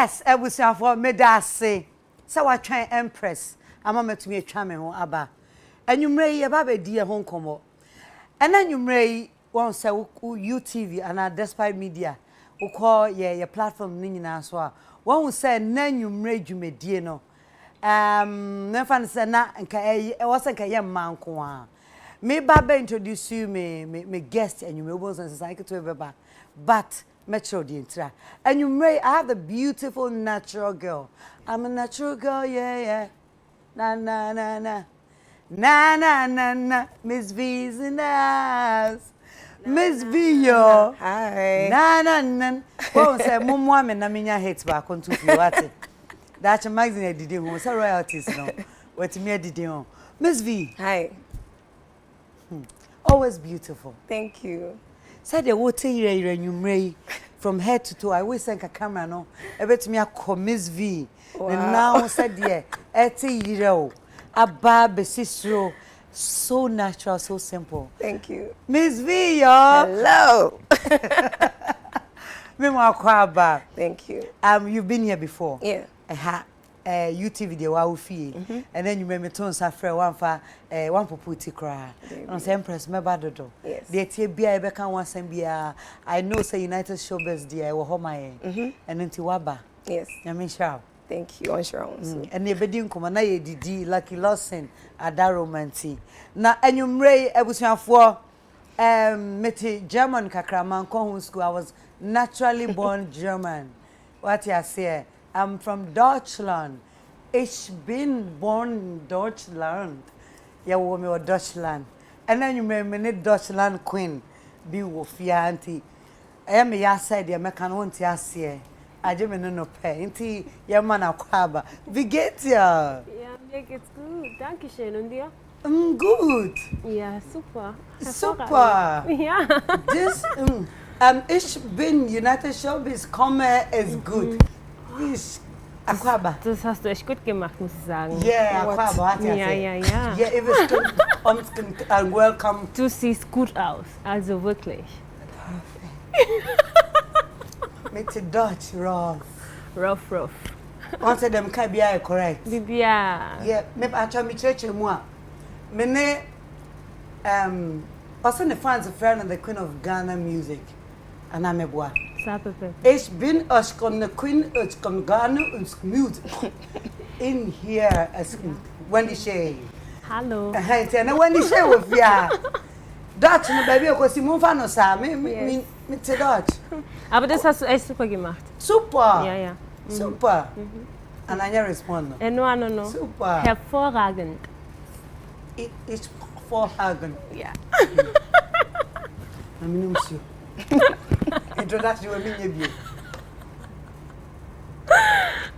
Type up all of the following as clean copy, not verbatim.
Yes, for medase. So I try Empress. I'm a to me a charming aba. And you may have a dear home como. And then you may want say UTV and despite media. We call your platform Nina so. One will say then you may you me dear no. Never say na and wasn't a young man kwa. Me Baba introduce you me guest and you may want to say to everybody. But Metro Dintra. And you may have a beautiful natural girl. I'm a natural girl, yeah. Na na na na. Na na na na. Miss V's in the house. Miss V, yo. Hi. Na na na. Oh, say, Mum woman, na minya hates back on to you. What it? That's a magazine I did home. So royalties no. What me did home. Miss V. Hi. Always beautiful. Thank you. Said the water here you may from head to toe. I always think a camera no. I bet me a Miss V. Wow. And now said yeah, eti Abba Sistro. So natural, so simple. Thank you. Miss V, yo. Hello. Thank you. You've been here before. Yeah. YouTube video wa ufie and then you me ton safre one for one poputi kra on say Empress meba dodo yes the tie bia e be kan one sem bia I know say United Showbiz there wo homa and nti waba yes nyame sha thank you on your own and e bedi nkoma na ye didi Lucky Lawson adaromanti na enwumre ebusuafo meti German kakra man ko school I was naturally born German what you say I'm from Deutschland. Ich bin born in Deutschland. Yeah, we were Deutschland. And then you may meet Deutschland queen. Be with your auntie. I am your side, your mekan won't ya see. I just no pay. Inti, your man akwaba. Wie geht's ya? Ja, mir geht's gut. Dankeschön. Und dir? Good. Ja, super. Super. Ja. This, ich bin United Showbiz, is good. Akwaba. Das hast du echt gut gemacht, muss ich sagen. Yeah, Akwaba. Ja. Yeah, it was good. And welcome. Du siehst gut aus, also wirklich. Mit Dutch, rough. Rough. Once them can be correct. Bibia. Yeah, maybe I try me church more. Mene, also the fans of friend and the queen of Ghana music. And I'm a boy. Ich bin aus the Queen aus Ghana und Music in here as Wendy Shay. Hallo. And Wendy Shay with ya. Dutch no baby because you move no sa me mit Dutch. Aber das hast du echt super gemacht. Super. Ja. Super. And I respond. No. Super. Hervorragend. It's hervorragend. Ja. I mean you. Introduction with me you.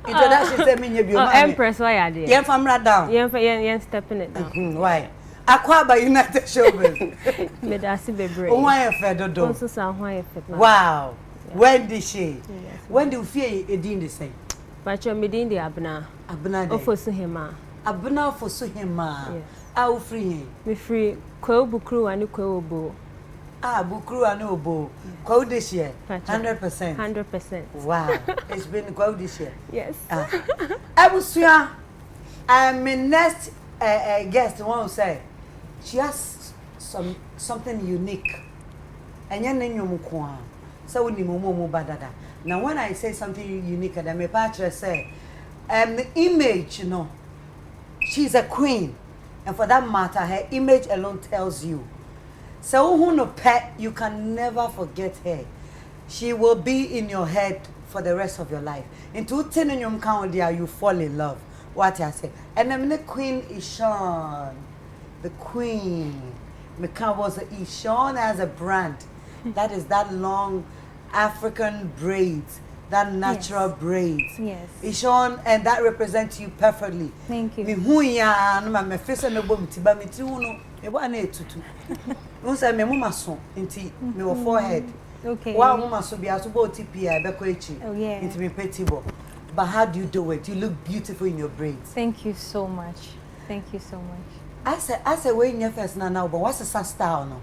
Introduction say me you. Oh, Empress, why are they? Yeah, from right down. Yeah, stepping it down. Why? Akwaba United Showbiz. Me da si bebre. Why fe dodo? Also sa why fe. Wow. When did she? When do you feel it in the same? But you me din di abna. Abna de. Ofo suhema. Abna for suhema. Yes. How free? Me free. Kwa bukru ani kwa obo. Bukuru and Obo. Go this year. 100%. 100%. Wow. It's been go this year. Yes. I was here. My next guest won't say she has something unique. And your name you so we need badada. Now when I say something unique, and my partner say, the image, you know, she's a queen. And for that matter, her image alone tells you. So who no pet, you can never forget her. She will be in your head for the rest of your life. Into 10 in your count there, you fall in love. What I say. And then the queen Ishan. The queen. Mcbrown was Ishan as a brand. That is that long African braids. That natural braids. Yes. Ishan, and that represents you perfectly. Thank you. Me huya no ma me fese no bom tiba me ti no e wa na etutu. No say me mama so nti me wo forehead. Okay. Wa mama so bia so bo tipi e be ko echi. Oh yeah. Nti me petibo. But how do you do it? You look beautiful in your braids. Thank you so much. Thank you so much. I say when you first now but what's the style no?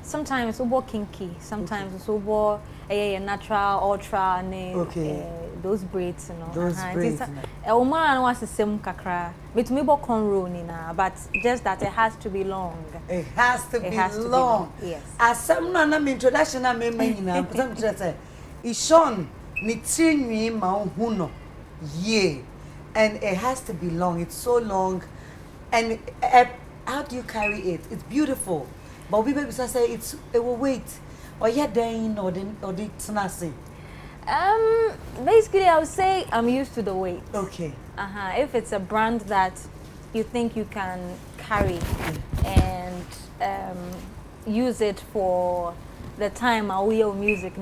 Sometimes we work kinky, sometimes we work a natural, ultra, those braids, you know. Those braids. A woman wants the same kakra. But me bo cornrow nina, but just that it has to be long. It has to be long. Yes. As some na introduction na me na, some just say, "Ishon ni trinwi ma huno ye," and it has to be long. It's so long, and how do you carry it? It's beautiful. But we baby say it will wait. Or yeah, then or the snazzy. Basically, I would say I'm used to the weight. Okay. If it's a brand that you think you can carry and use it for the time I will music,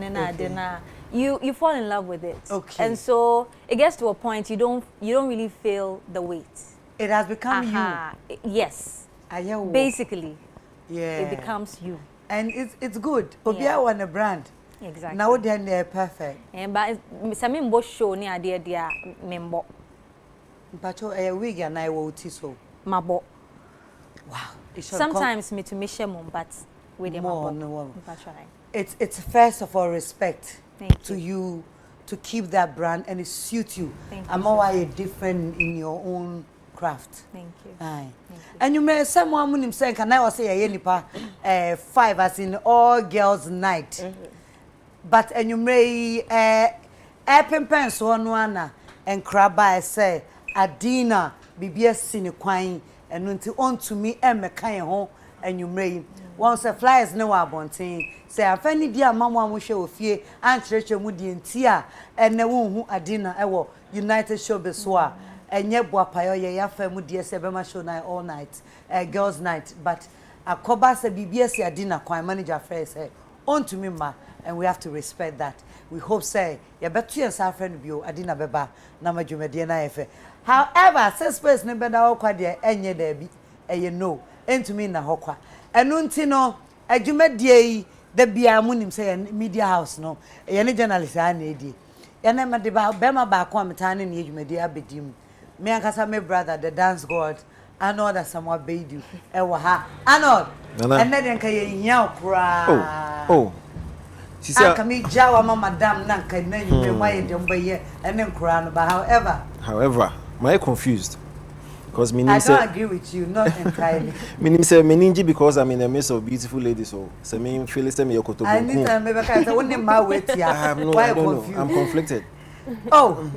you fall in love with it. Okay. And so it gets to a point you don't really feel the weight. It has become you. Yes. Basically. Yeah. It becomes you. And it's good. Obia want a brand. Exactly. Now they're perfect. But some both show near dear member. But a wig and I will so. Mabo. Wow. Sometimes me to me shame but with more no. It's first of all respect to you to keep that brand and it suits you. I'm always different in your own craft. Thank you. Aye. And you may someone when him say can I was say a nipa 5 as in all girls night. But and you may pens one and crab say Adina bibia sine kwan and until on to me and kind home and you may once a flyers no abontin say afani dia mama mo hwe ofie an church mu di ntia and na won hu Adina ewo United Showbiz so a enye boapayo ye yafa mu die se be ma show night all night girls night but akoba se bibia si Adina kwan manager first say on to me ma and we have to respect that. We hope say ya betu yan sa friend bio Adina beba na madwumade na yefe. However, since space ne beda hokwa de enye da bi eye no entumi na hokwa. Enu nti no adwumade yi da bia munim say media house no ye ne journalist a na edi. Ya na made ba bema ba ko ametane ne adwumade abedim. Me ankasa my brother the dance god Arnold asamwa beidu ewa ha Arnold and then kan ye nya okra oh she said kami jawa ma madam na kan na you me why dem baye and then kra no but however my confused because meaning I don't agree with you not entirely meaning say meningi because I'm in the midst of beautiful ladies so say me feel say me yokoto I need to me because I wouldn't ma wait here why I don't know I'm conflicted. Oh,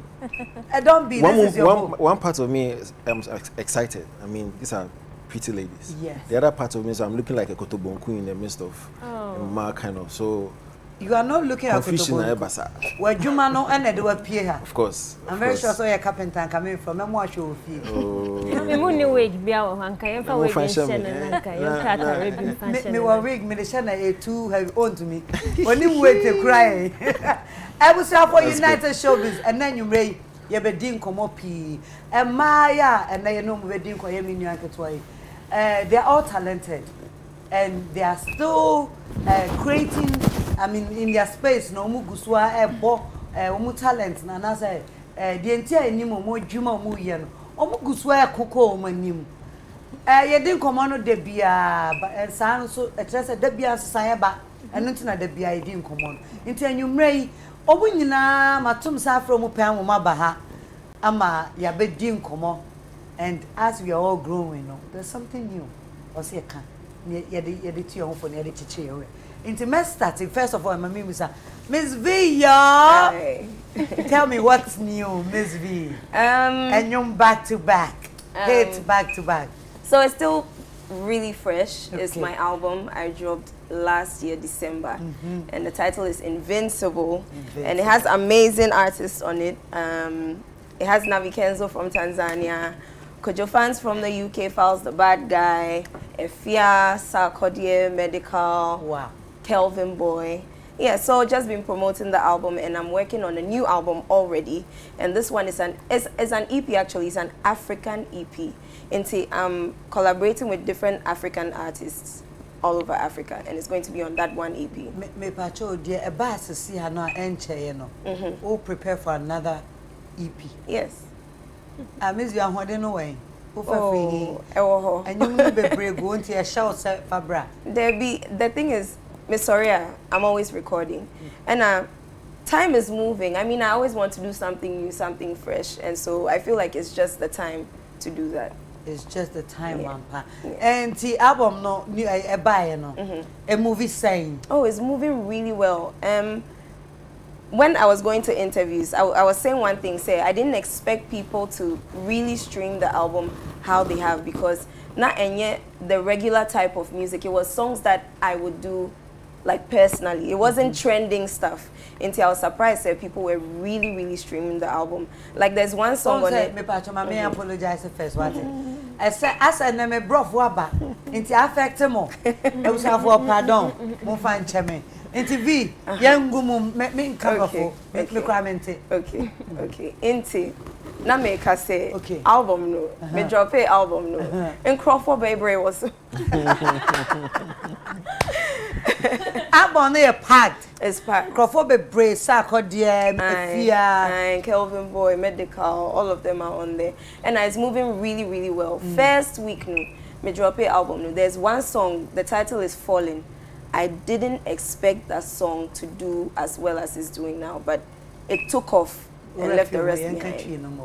don't be. One part of me is excited. I mean, these are pretty ladies. Yes. The other part of me is I'm looking like a kotobonku in the midst of a kind of so. You are not looking at kotobonku. Where Juma no and they were here. Of course. I'm very sure so you're carpenter coming from. I'm more sure of you. Me money wage be our hanka. You for wage fashion hanka. You cut Arabian fashion. Me wa wig me the shana a too have own to me. When you wait to cry. I was for United Showbiz and then you may you be din komo pi and Maya and then you know we din ko yemi new anketwai. They are all talented and they are still creating I mean in their space no mu guswa ebo mu talent na na say the entire ni mo dwuma mo ye no omu guswa ekoko o manim ye din komo no de bia san so etrese de bia san ba eno ntina de bia ye din komo no nti anwumrei obu nyina matum sa afro mu pan wo mabaha ama ya be din komo and as we are all growing no there's something new osi eka ye de ti your for ye de chiche ye into me starting first of all my name is Miss V tell me what's new Miss V and you're back to back hit back to back so it's still really fresh. It's my album I dropped last year December and the title is Invincible and it has amazing artists on it. It has Navi Kenzo from Tanzania, Kojo fans from the UK, Files the Bad Guy, Efia, Sarkodie, Medical, wow, Kelvin Boy. Yeah, so just been promoting the album and I'm working on a new album already. And this one is an EP actually, it's an African EP. And I'm collaborating with different African artists all over Africa and it's going to be on that one EP. Me pacho dear a bass see her no enche no. All prepare for another EP. Yes. I miss you are no way. Oh, and you will be brave going to a show set Fabra. The thing is, Miss Soria, I'm always recording. And time is moving. I mean, I always want to do something new, something fresh. And so I feel like it's just the time to do that. It's just the time, Wampa. And the album, no, a buyer, no, a movie saying. Oh, it's moving really well. When I was going to interviews, I was saying one thing, I didn't expect people to really stream the album how they have, because not and yet the regular type of music. It was songs that I would do like personally. It wasn't trending stuff. Until I was surprised that people were really streaming the album. Like there's one song on it. Me apologize first. What? I said, as I name Mcbrown waba. Until I affect more. I was have pardon. Mo fan cheme. Into V, young woman, me cover for me cramente. Okay. Into na make us say okay. Album no. Me drop a album no. And Crawford Baby was. Album no packed. It's packed. Crawford Baby, Sarkodie, and Kelvin Boy, Medical, all of them are on there, and it's moving really well. First week no, me drop a album no. There's one song. The title is Falling. I didn't expect that song to do as well as it's doing now, but it took off and left the rest behind.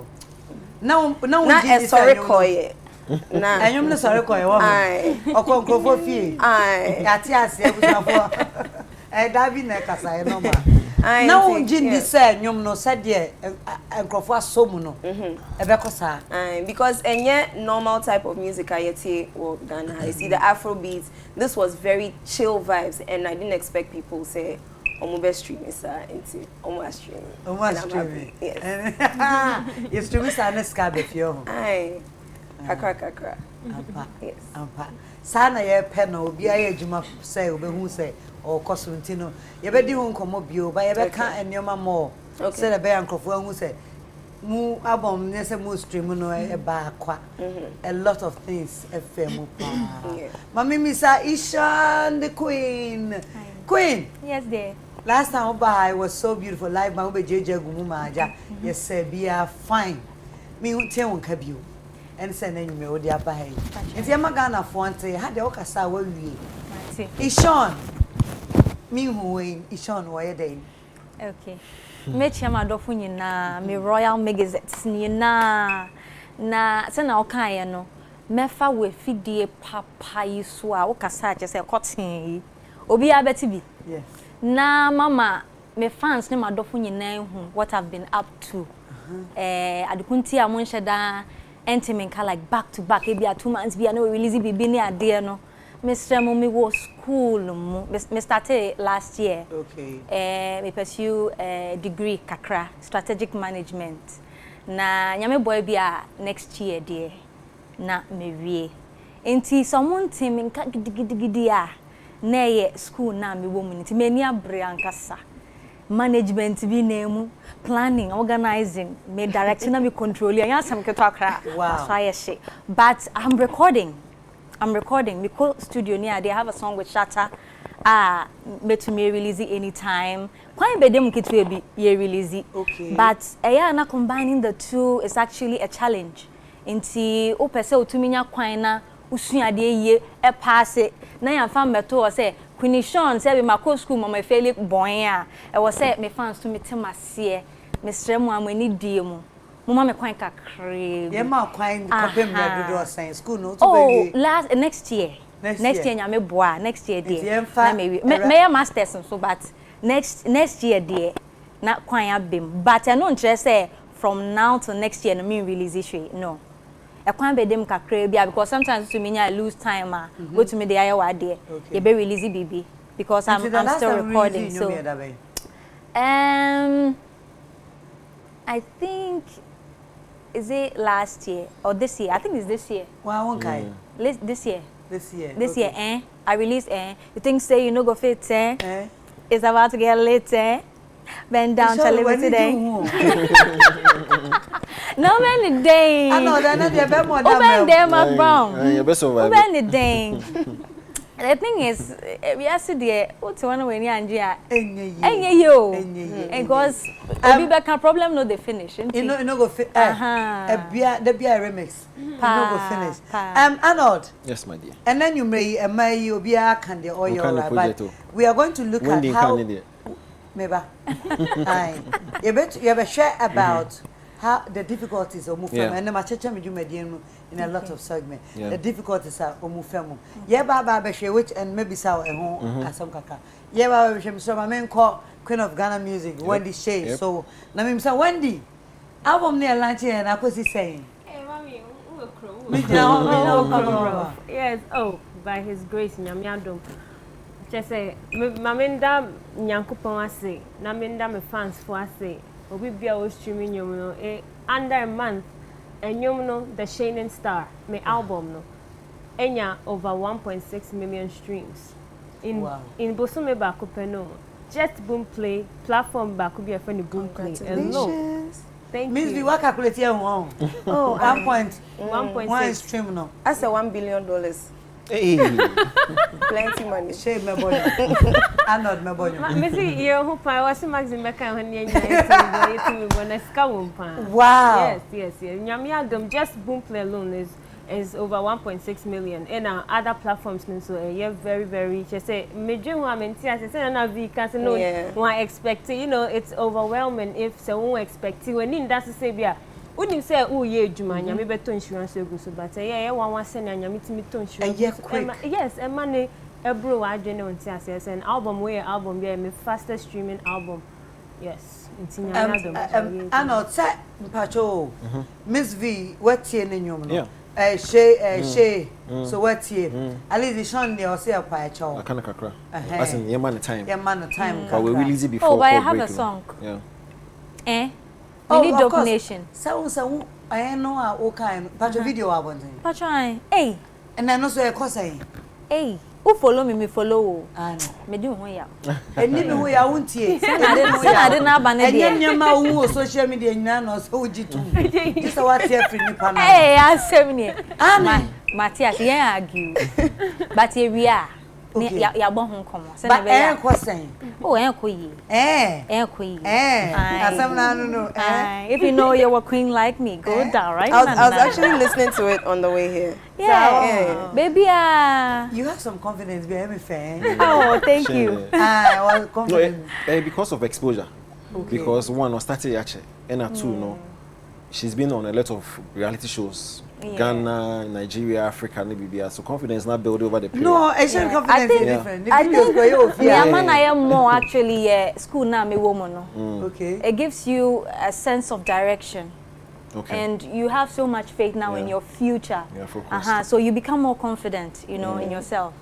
Now, sorry, Koye. Nah, I am not sorry, Koye. Aye, or Crawford fee. Aye, Yatias, David Necasa, no more. Now, Jim said, you know, said, yeah, and Crawford Somuno, Ebecosa. Because and yet, normal type of music I hear or Ghana, you see the Afro beats. This was very chill vibes, and I didn't expect people to say, Omo streaming, sir, into Omo streaming. Omo streaming. Yes. You're streaming, sir, and scab if you. Aye. Kakra. Yes. Sana ye penno, be a juma say, who say. Or Cosentino, you better do come bio, but you better and your mamma. Said a bear and Crawford who said, Moo album, there's a moo stream, no, a bar quack. A lot of things, a fair Mammy Miss Ishan, the Queen. Queen, yes, dear. Last time I was so beautiful, like my baby JJ Gumumaja. Yes, sir, be a fine. Me won't tell one cabu. And sending me with your bag. If you're Magana Fonte, had the Okasa will be. Ishan. Me who in Ishon why day. Okay. Me chama dofu nyina me Royal Magazines nyina na se na okan no mefa we fidie papa yi so a wo kasa che se cotton obi abeti bi. Yes. Na mama me fans ne ma dofu nyina hu what I've been up to. Adukunti a mon sheda entimenka like back to back e bia 2 months bia na we release bibi ne ade no. Mr. Mummy was school. Me started last year. Okay. Me pursue a degree kakra strategic management. Na nyame boy bia next year dear. Na me wie. Enti someone team nka gidigidi a na ye school na me wo mu nti me ni abre ankasa. Management bi na mu, planning, organizing, me directing na me controlling. Anya sam keto akra. Wow. So I say. But I'm recording. Because studio near they have a song with Shatta. Bet me release it anytime. Quite be them kit be ye release it. Okay. But na combining the two is actually a challenge. Inti o pese o tuminya kwan na usua de ye e pass it. Na ya fam beto o say Queen Sean say be mako school mama fele boy a. E wo say me fans to me temase. Me srem amani die mu. Mama me kwan kakre. Ye ma kwan kopem na do saying school no to be next year. Next year nyame boa next year there. Na me masters so but next year there na kwan abem. But I no ntre say from now to next year no me release it no. E kwan be dem kakre bia because sometimes to me I lose time go to me the aye wa there. You be release BB because I'm still recording so. I think is it last year or this year? I think it's this year. Wow, okay. This year. This year. This year, I released You think say you no go fit It's about to get late Bend down, tell me today. No many day. I know that not your more than Mcbrown. You best Many day. The thing is, we are there. What's one when you and you? Because we back a problem, no, they finish. You know, go finish. The beer remix. You know, go finish. Arnold. Yes, my dear. And then you may be a candy or your but we are going to look at how. Maybe. You have a share about how the difficulties of movement and the machacha medium in a lot of segments. The difficulties are omufemo. Yeah, Baba share which and maybe saw a home as some kaka. Yeah, Baba so my man called Queen of Ghana Music, Wendy Shea. So now me say Wendy, album near lunch and I was saying. Hey, mommy, yes, by His grace, Nyamiadom. Just say, Mamenda Nyankupon say, Namenda me fans for say. We be always streaming you under a month and you know the Shining Star my album no enya over 1.6 million streams in Bosume Bakupeno just boom play platform back be a funny boom play alone. Thank you. Means we work calculate here on 1.6 stream no that's a $1 billion. Hey. Plenty money. Shame my body. I'm not my body. Missy, you hope I was Maxim Becca when you wow. Yes. Nyamiadom just boom play alone is over 1.6 million. And other platforms so yeah very very just say major woman I say na because no one expect you know it's overwhelming if someone expect when in that say bia when you say oh yeah juma nyame beto insurance go so but yeah one send nyame timi to insurance yes e money ebro adwene on ti ase an album we album be my fastest streaming album yes in Nyamiadom and outside mpacho Miss V what tie nenyum no Shay so what here at least the shon dey say a pa chow akana kakra as in yema time but we release it before I have a song we need donation so I know all kind pacho video abonten pacho hey and I know so e cause hey who follow me follow me do ho ya eni me ho ya wontie I didn't have an idea nyama wo social media nyina no so ujitu just what here free ni pana hey asem ni Matthias yeah argue but here we are ya bon ho komo se na be ya koyi asem na no if you know you're a queen like me go down right I was actually listening to it on the way here baby you have some confidence behind me fan thank you I was confident because of exposure because one was started actually and two no she's been on a lot of reality shows Ghana, Nigeria, Africa, Namibia. So confidence not built over the period. No, Asian confidence is different. I think I am more actually school now me woman. Okay. It gives you a sense of direction. Okay. And you have so much faith now in your future. So you become more confident, you know, in yourself.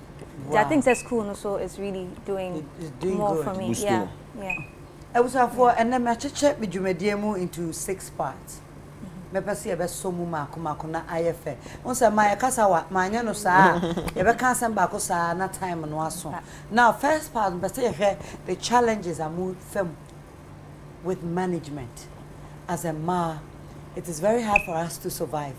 Wow. I think that school also is really doing more good for me. Yeah. I was for and then I check with you into 6 parts. Me pese ebe so mu mako na ayefe onse my kasawa manya no saa ebe kan sem ba ko saa na time no aso now first part pese ye the challenges are moved fam with management as a ma it is very hard for us to survive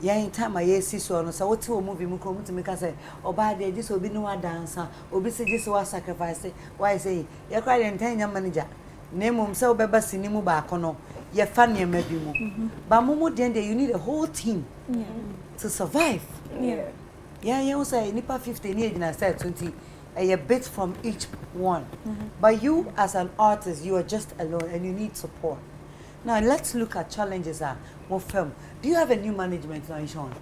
in time I see so no so what to movie mu ko mutimi ka say oba de just obi no dancer obi se just wa sacrifice why say ye cry the entire manager nemum se obeba sinimu ba kono ye fan ye maybe mo but momo den you need a whole team to survive you say nipa 15 age na say 20 a bit from each one but you as an artist you are just alone and you need support. Now let's look at challenges more film. Do you have a new management now, Sean?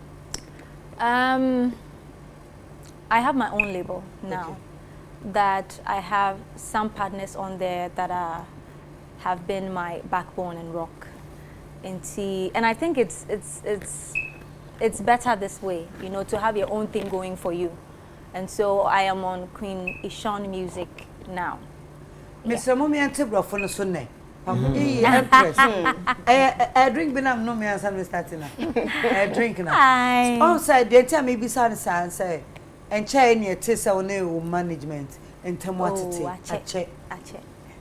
I have my own label now that I have some partners on there that have been my backbone and rock and I think it's better this way, you know, to have your own thing going for you. And so I am on Queen Ishon Music now. Mr. Mummy and Tibro for the Sunday. I drink benam no me answer starting now. Drink now. Outside they tell me be say and chair near tisa on management and temwatity.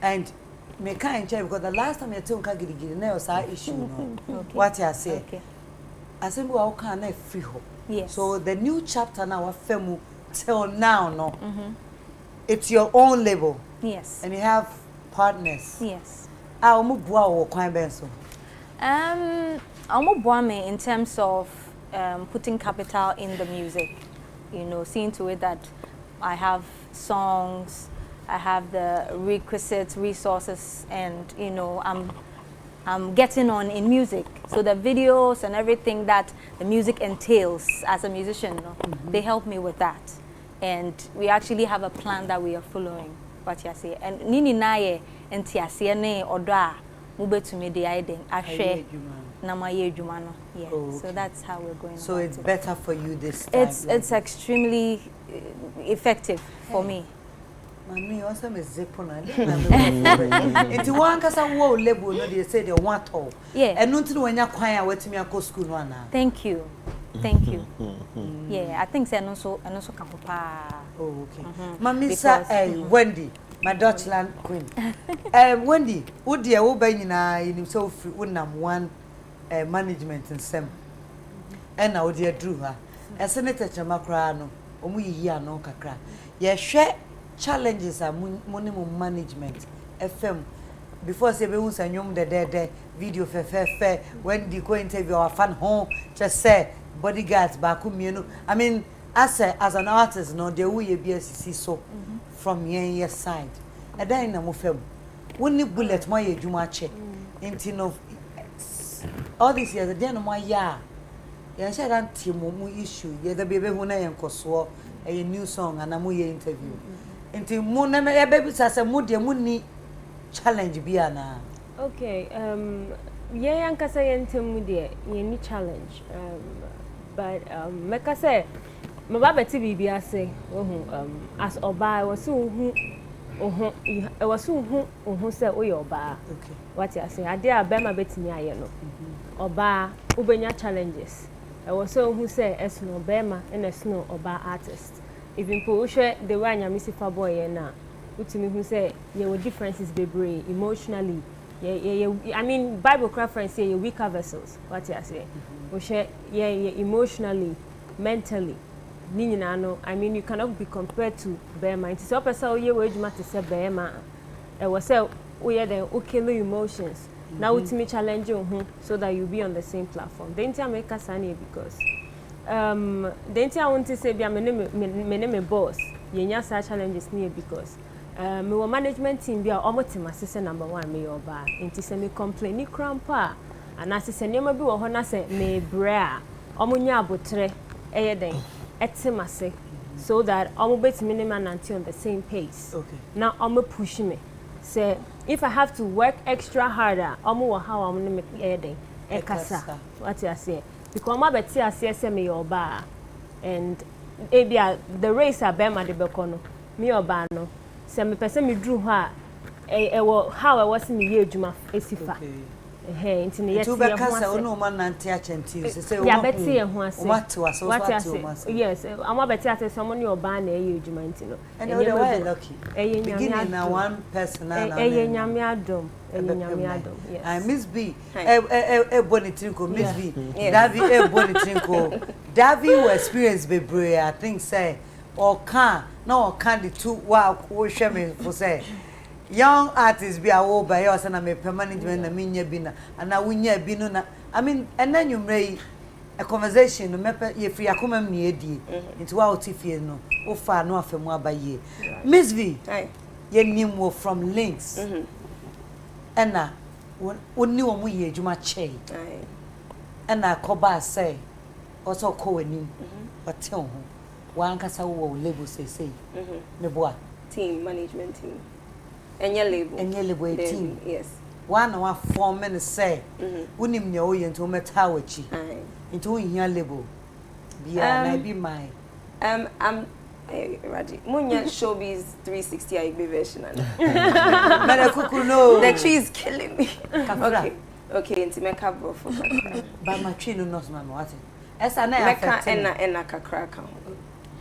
And me can't check because the last time I told Kagiri now was our issue. What I say. I said, well, can I free hope? Yes. So the new chapter now, Femu till now, no. It's your own label. Yes. And you have partners. Yes. Yes. In terms of putting capital in the music, you know, seeing to it that I have songs, I have the requisite resources, and you know, I'm getting on in music. So the videos and everything that the music entails as a musician, you know, they help me with that. And we actually have a plan that we are following. What you say? And Nini Naye and Tiasiane Oda Mube to me the idea. I share Namaye Jumano. Yeah. So that's how we're going. So it's better for you this time. It's extremely effective for me. Mami also me zepona. Into one kasa wo label no they say they want all. Yeah. And no to when you kwanya wetimi akọ school no ana. Thank you. Thank you. Yeah, I think say no so can papa. Oh, okay. Mami sa Wendy, my Dutchland queen. Wendy, wo de wo ba nyina yinim so free wonam one management nsem. And na wo de adru ha. Senator Chamakra no, omu yi ano kakra. Ye hwe challenges are minimum management FM before say be unsa nyom de video fe when the go interview our fan home just say bodyguards back mienu. I mean as an artist no the way be see so from your side and then na mo fam woni bullet mo ye djuma che enti no all this years the no mo ya ya sha dan timo mu issue ye the baby hu na yen koso a new song and mo ye interview enti mu na me baby sase mu de mu ni challenge bia na. Okay, yeah, yankasa yentemu de ye challenge. But meka say my baba ti bibia say as oba was so I was so say o your oba. Okay. What you say? Ade abema betimi aye no. Oba ubenya challenges. I was so who say esno bema and esno oba artist. Even po hwe the way anyamisifa boy na utimi who say there were differences bebre emotionally. Yeah, I mean Bible reference say you weaker vessels. What you say? We share emotionally, mentally. I mean you cannot be compared to Bema. It's a person you wage matter say Bema. I was say we are the okay emotions. Now it's me challenge you so that you be on the same platform. Then I make us any because then I want to say be my name boss. You such challenges near because my management team be almost my sister number 1 me or ba. Inti say me complain ni crampa. And as I say never be or hona say Mcbrown. Omunya abotre eyeden etimase so that omo bet minimum and on the same pace. Okay. Now omo push me. Say if I have to work extra harder, omo how omo make eyeden ekasa. What you say? Because omo beti ase me your ba and ebia the race abema de bekono me oba no say me person me drew ha how I was me ye adwuma esifa. Hey, into the yes, no man nanti achenti say yeah, Betty and who say what was yes, I'm Betty at someone your ban a huge no. And you were lucky. Beginning now one person yes. I Miss B Bonitrinko, Miss B Davy Bonitrinko. Davy will experience bebre, I think say or can the two wow me for say young artists be awo by us and I'm a permanent na minya bina and na winya binu na I mean and then you may a conversation no mepe ye free akoma me edi into wa otifie no o fa no afemu abaye Miss V ye nim wo from links and na woni wo mu ye adwuma che and na koba say also ko anim ote ho wan kasa wo label say me boa team management team. And your label team. Yes. One form and say, Unim no into metawachi. Into your label. Be my. I'm Raji. Munya Showbiz 360 I be version. The tree is killing me. Okay, into make up for. But my tree no not man what. As an enna kakra.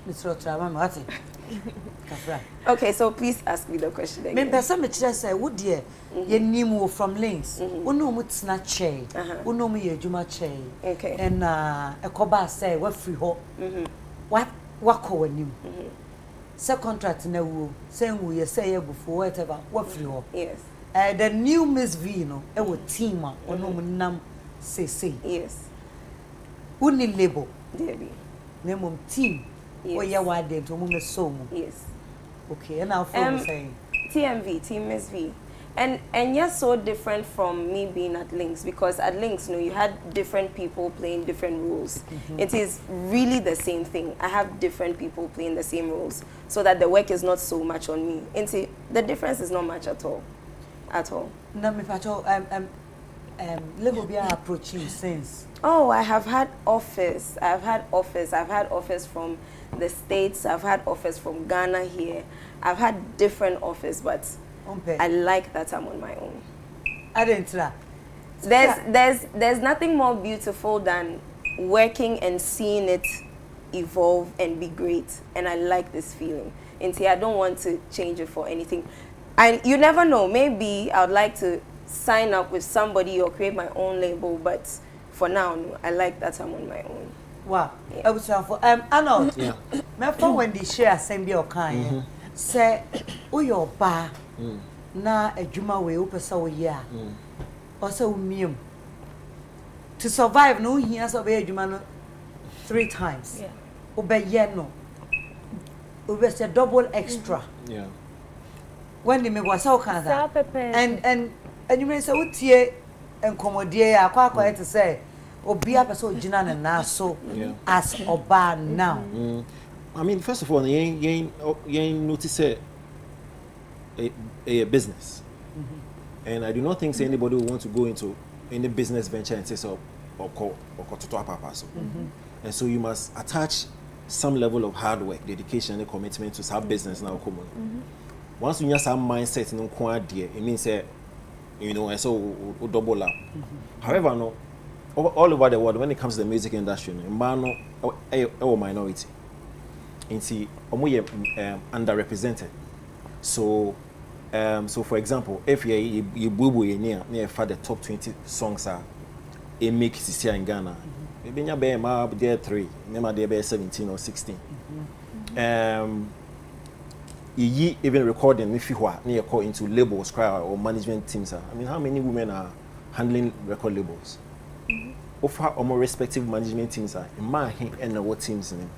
Mr. Otrama what. Okay, so please ask me the question again. Me person me tell say wo de ye nim from links. Uno mu tsna che. Uno mu ye adwuma che. Okay. And ekoba say what free ho. What wako wanim. Say contract na wo, say we say you before whatever, what free ho. Yes. The new Miss V no, e wo team a ono nam say. Yes. Uni label. Debbie. Name team. Yes. Oh yeah, why they to mo so mo. Yes. Okay, and now for saying TMV, Team Miss V. And you're so different from me being at Links, because at Links, you had different people playing different roles. It is really the same thing. I have different people playing the same roles, so that the work is not so much on me. And see, the difference is not much at all. At all. No, me pacho, level be approaching since. Oh, I have had offers. I've had offers from the States. I've had offers from Ghana here. I've had different offers, but I like that I'm on my own. I didn't try. There's nothing more beautiful than working and seeing it evolve and be great. And I like this feeling. And see, I don't want to change it for anything. You never know. Maybe I would like to sign up with somebody or create my own label, but for now, no, I like that I'm on my own. Wow. I was for Arnold. Yeah. My phone when they share same be kind. Say, oh your ba na adwuma we opesa wo ye a. Also mium. To survive no here so be adwuma no 3 times. Yeah. Obeye no. Obese double extra. Yeah. When the me was so can that. And you may say utie enkomodie akwa to say obi apeso gina na so as oba now. I mean, first of all, you notice a business. And I do not think anybody will want to go into any business venture and say so or and so you must attach some level of hard work, dedication, and commitment to some business now. Once you have some mindset in it means and so double up. However, no, all over the world, when it comes to the music industry, man, minority. Inti underrepresented. So for example, if you bubu near for the top 20 songs are a make here in Ghana, maybe you be there 3, maybe there be 17 or 16. Even recording if you are near call into labels or management teams. I mean, how many women are handling record labels? Of our more respective management teams are in my and what teams in.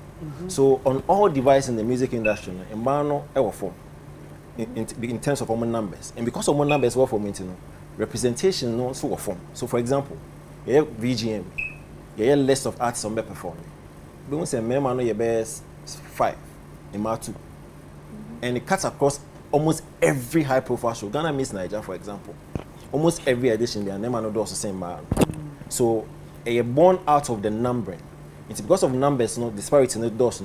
So on all devices in the music industry, in Mano ever form in terms of our numbers, and because of our numbers were for representation no so form. So for example, you have VGM, you have list of artists on performing. We won't say member no your best 5 in my 2, and it cuts across almost every high profile show. Ghana Miss Nigeria, for example, almost every edition there, never no does the same man. So you're born out of the numbering. It's because of numbers, no disparity in the doors,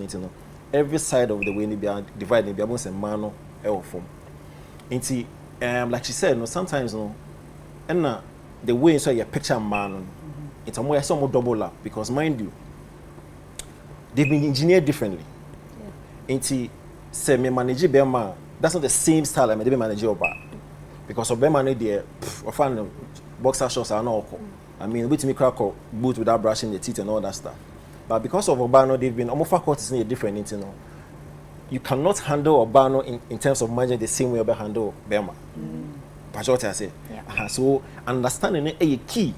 every side of the way they are divided, they are almost a mano or form. Like she said, no, sometimes no, and the way so you picture man, it's a more somewhat double up because mind you, they've been engineered differently. Say me manage Bema, that's not the same style I may manage your bar because of Bema they or boxer shorts are not. I mean, with me crack boot without brushing the teeth and all that stuff. But because of Obano, they've been almost faculties in different, you cannot handle Obano in terms of managing the same way you handle Bema. That's what I say. So understanding is a key.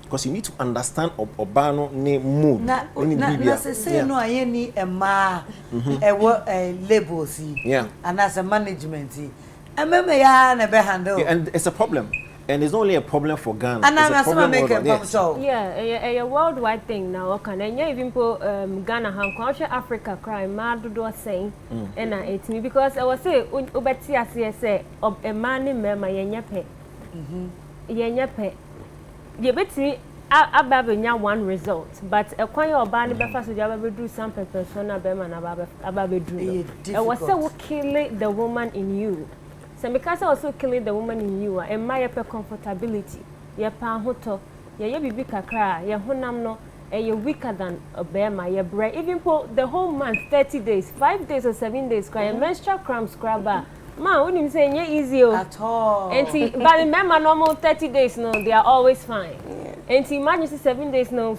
Because you need to understand Obano mood. Na say no any labels and as a management. And it's a problem. And it's not only a problem for Ghana. And I'm a problem. Yeah, a worldwide thing now. Okay, and even for Ghana, Hankosia, Africa, crime, mad do saying, and it's me because I was say, Ubeti as say, of a man in Mema Yenyape. Yenyape. You bet me, I one result, but a choir or band before so you do some persona Bema and do. I was so killing the woman in you. So because I also killing the woman in you, and my comfortability, your panhoto, your baby kakra, your honam no, and you're weaker than a bear, my bread. Even for the whole month, 30 days, 5 days or 7 days, cry a menstrual cramp scrubber. Man, when you say you're easy at all. And see, but remember, normal 30 days, no, they are always fine. And see, imagine 7 days, no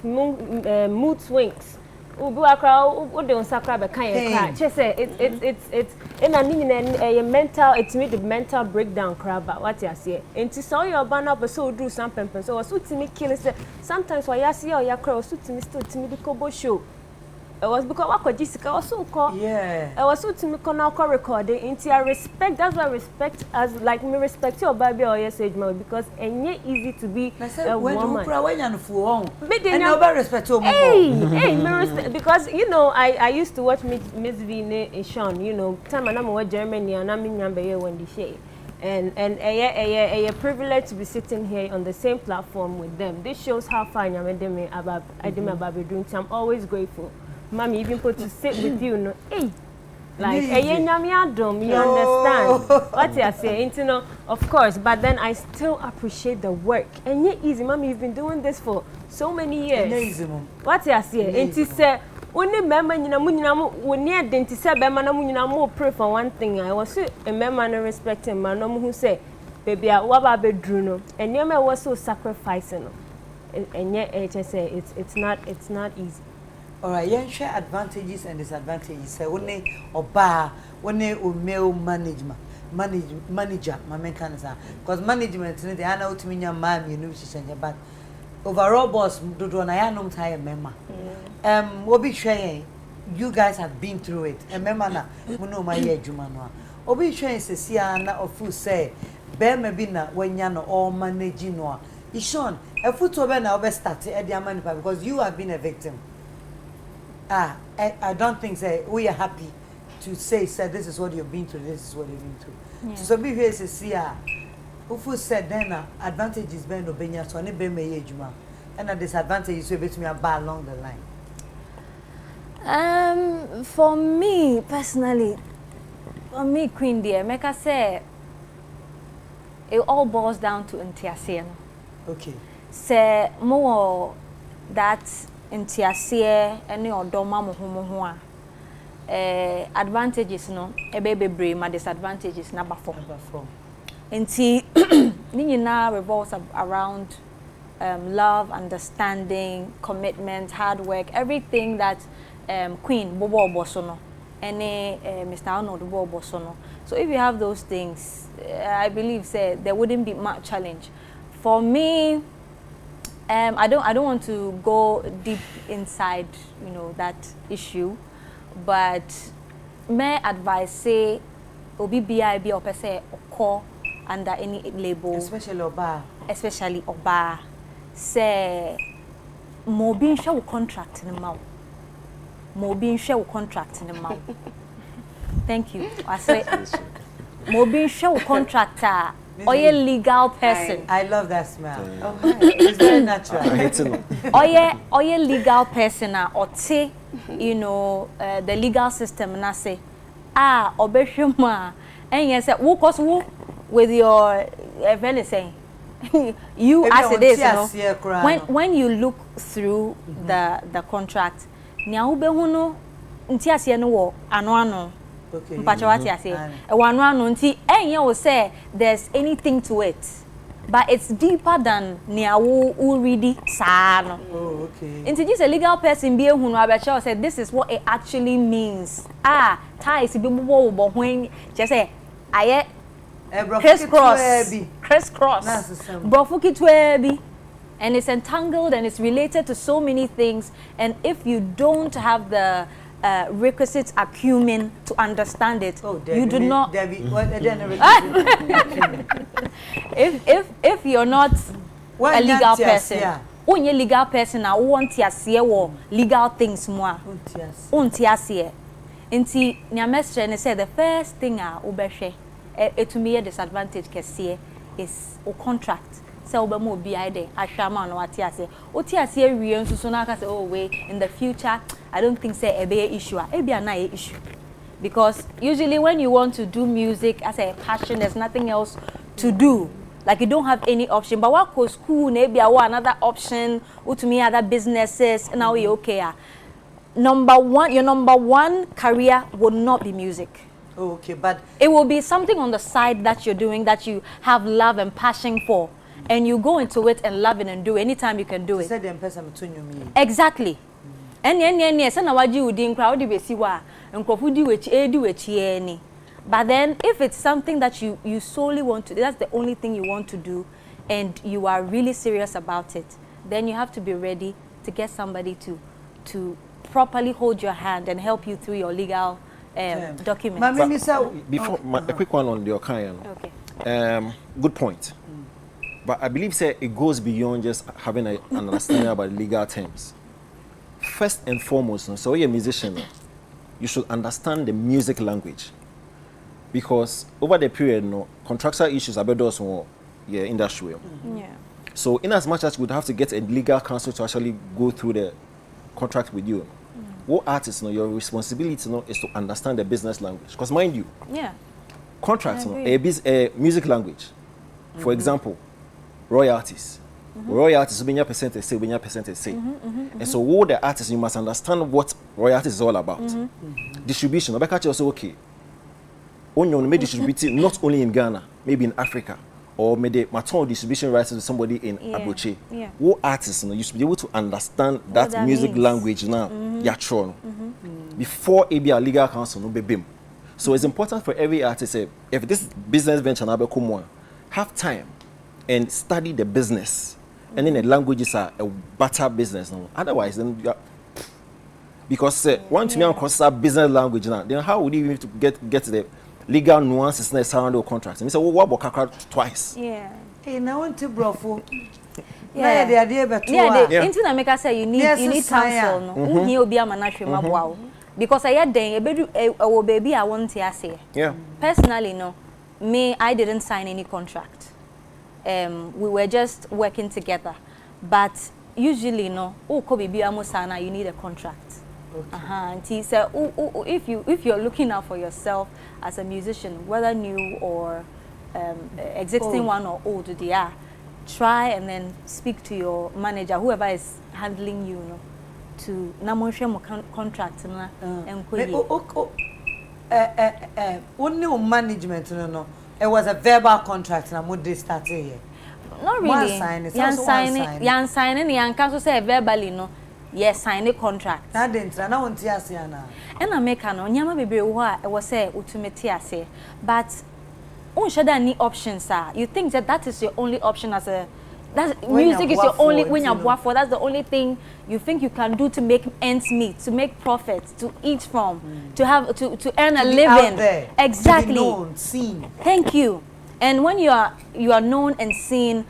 mood swings. ubu akra ode unsakra be kan ye kra che say it's in a mental it's me the mental breakdown craba what you say enti so your banner be so do some pempen so so timi kill say sometimes why you see or ya kra so timi still timi the kobo show. It was because what Jessica also called. Yeah. I was so to me now recording. Into I respect. That's why I respect as like me respect your baby or your sage man because it's easy to be a woman. And nobody respect your hey, me respect because you know I used to watch Miss V in Sean. You know, time and I'm in Germany and I'm in Yambe when they share. And a privilege to be sitting here on the same platform with them. This shows how far I am about doing. I'm always grateful. Mommy even put to sit with you, no, hey, like, you understand what you say, you know, of course, but then I still appreciate the work. And yet, easy, Mommy, you've been doing this for so many years. What you say, and to say, only member, you know, when near dentist said, Bemana, more pray for one thing. I was a member and respecting man who say, baby, what about Bruno? And your man was so sacrificing, and yet, HSA, it's not easy. All right, you share advantages and disadvantages. Say only oba, only male manager, my main cancer. Because management, they are not to me your mom, you know, she's but overall boss, do na ya no tie member. What be sharing? You guys have been through it. And member na, we know my year jumano. Obi sharing se siya na ofu say, be me be na when ya no all managing no. Ishon, a foot over na over start at the money because you have been a victim. I don't think say we are happy to say this is what you've been through, this is what you've been through. Yeah. So be here to see who said then advantages been obenya so ne be me ejuma and a disadvantage so bet me about along the line. For me personally, Queen dear, make I say it all boils down to ntiase. Okay. Say more that ntiase any odoma mo ho advantages no ebebe ma disadvantages na ba form nti ninyina revolves around love, understanding, commitment, hard work, everything that Queen Bobo Obosono any Mr. Arnold Bobo Obosono. So if you have those things, I believe say there wouldn't be much challenge. For me, I don't want to go deep inside, you know, that issue, but my advice say obi BIB or per se or under any label, especially Oba, say mo bin share contract in the mouth. Mo bin share contract in the mouth. Thank you. I say mo bin share contractor. Or a legal person. I love that smell. Oh, it's very natural. Or a legal person or say, you know, the legal system and I say, obeshuma. And yes, who cause who with your friend saying you as it is, you know, when you look through the contract, nya ubehuno ntiasie no wo ano. Okay. Mpachawati ase. One nti enye will say there's anything to it. But it's deeper than near who really sa. Oh, okay. Into just a legal person be who know said this is what it actually means. Ties be when just say aye crisscross. Brofuki twebi. And it's entangled and it's related to so many things. And if you don't have the requisite acumen to understand it, you do not. If you're not a legal person, when you're legal person, I want to see legal things more. Untiasie. Inti nyamestre ne say the first thing ubeshe to me a disadvantage kese is a contract. So be mo bi ide ahwama no atiase otiase awie nsusu na aka say oh wait in the future I don't think say e be issue e bia na issue because usually when you want to do music as a passion there's nothing else to do, like you don't have any option. But what go school na bia another option to me other businesses now we okay. Your number one career would not be music. Okay, but it will be something on the side that you're doing that you have love and passion for. And you go into it and love it and do it anytime you can do it. Exactly. Eni say na waji udi nkra wo de besi wa nkrofu di wechi eni. But then if it's something that you solely want to, that's the only thing you want to do, and you are really serious about it, then you have to be ready to get somebody to properly hold your hand and help you through your legal documents. Before a quick one on your kind. Okay. Good point. But I believe it goes beyond just having an understanding about legal terms. First and foremost, so you're a musician, you should understand the music language. Because over the period, contractual issues about those who industry. Yeah. So in as much as you would have to get a legal counsel to actually go through the contract with you, what artists your responsibility is to understand the business language. Because mind you, contracts a music language. For example, royalties. Royalties will be your percentage say, and so all the artists you must understand what royalties is all about. Distribution. Also okay. On may distribute not only in Ghana, maybe in Africa, or maybe maton distribution rights to somebody in Abuchi. What artists you should be able to understand that music means. Language now. Before a legal counsel no be bim. So it's important for every artist if this business venture now become one, have time and study the business. And then the languages are a better business now. Otherwise, then you are, because once you consider business language now, then how would you even get the legal nuances in the surrounding contracts? And he said, well, what about twice? Yeah. Hey, now want to brofo. Yeah, the idea but into the make say you need counsel no. Who obi amanahwe mabwa because I had then a baby I want to say. Yeah. Personally, no. Me, I didn't sign any contract. We were just working together. But usually, no, you need a contract. Okay. And he said, if you're looking out for yourself as a musician, whether new or existing one or old, try and then speak to your manager, whoever is handling you, no, to namonshemo contract and only management no. It was a verbal contract na mo dey start here. Not really. One sign it. Yan signing yan cancel say verbally no. Yes, sign a contract. Na dentra na won ti ase ana. E na make no nyama bebre wo a e was say ultimate ase. But unshada any options are. You think that is your only option as a music is your only when you're for that's the only thing you think you can do to make ends meet, to make profits, to eat from, to have to earn a living. There, exactly. to be known, seen. Thank you. And when you are known and seen,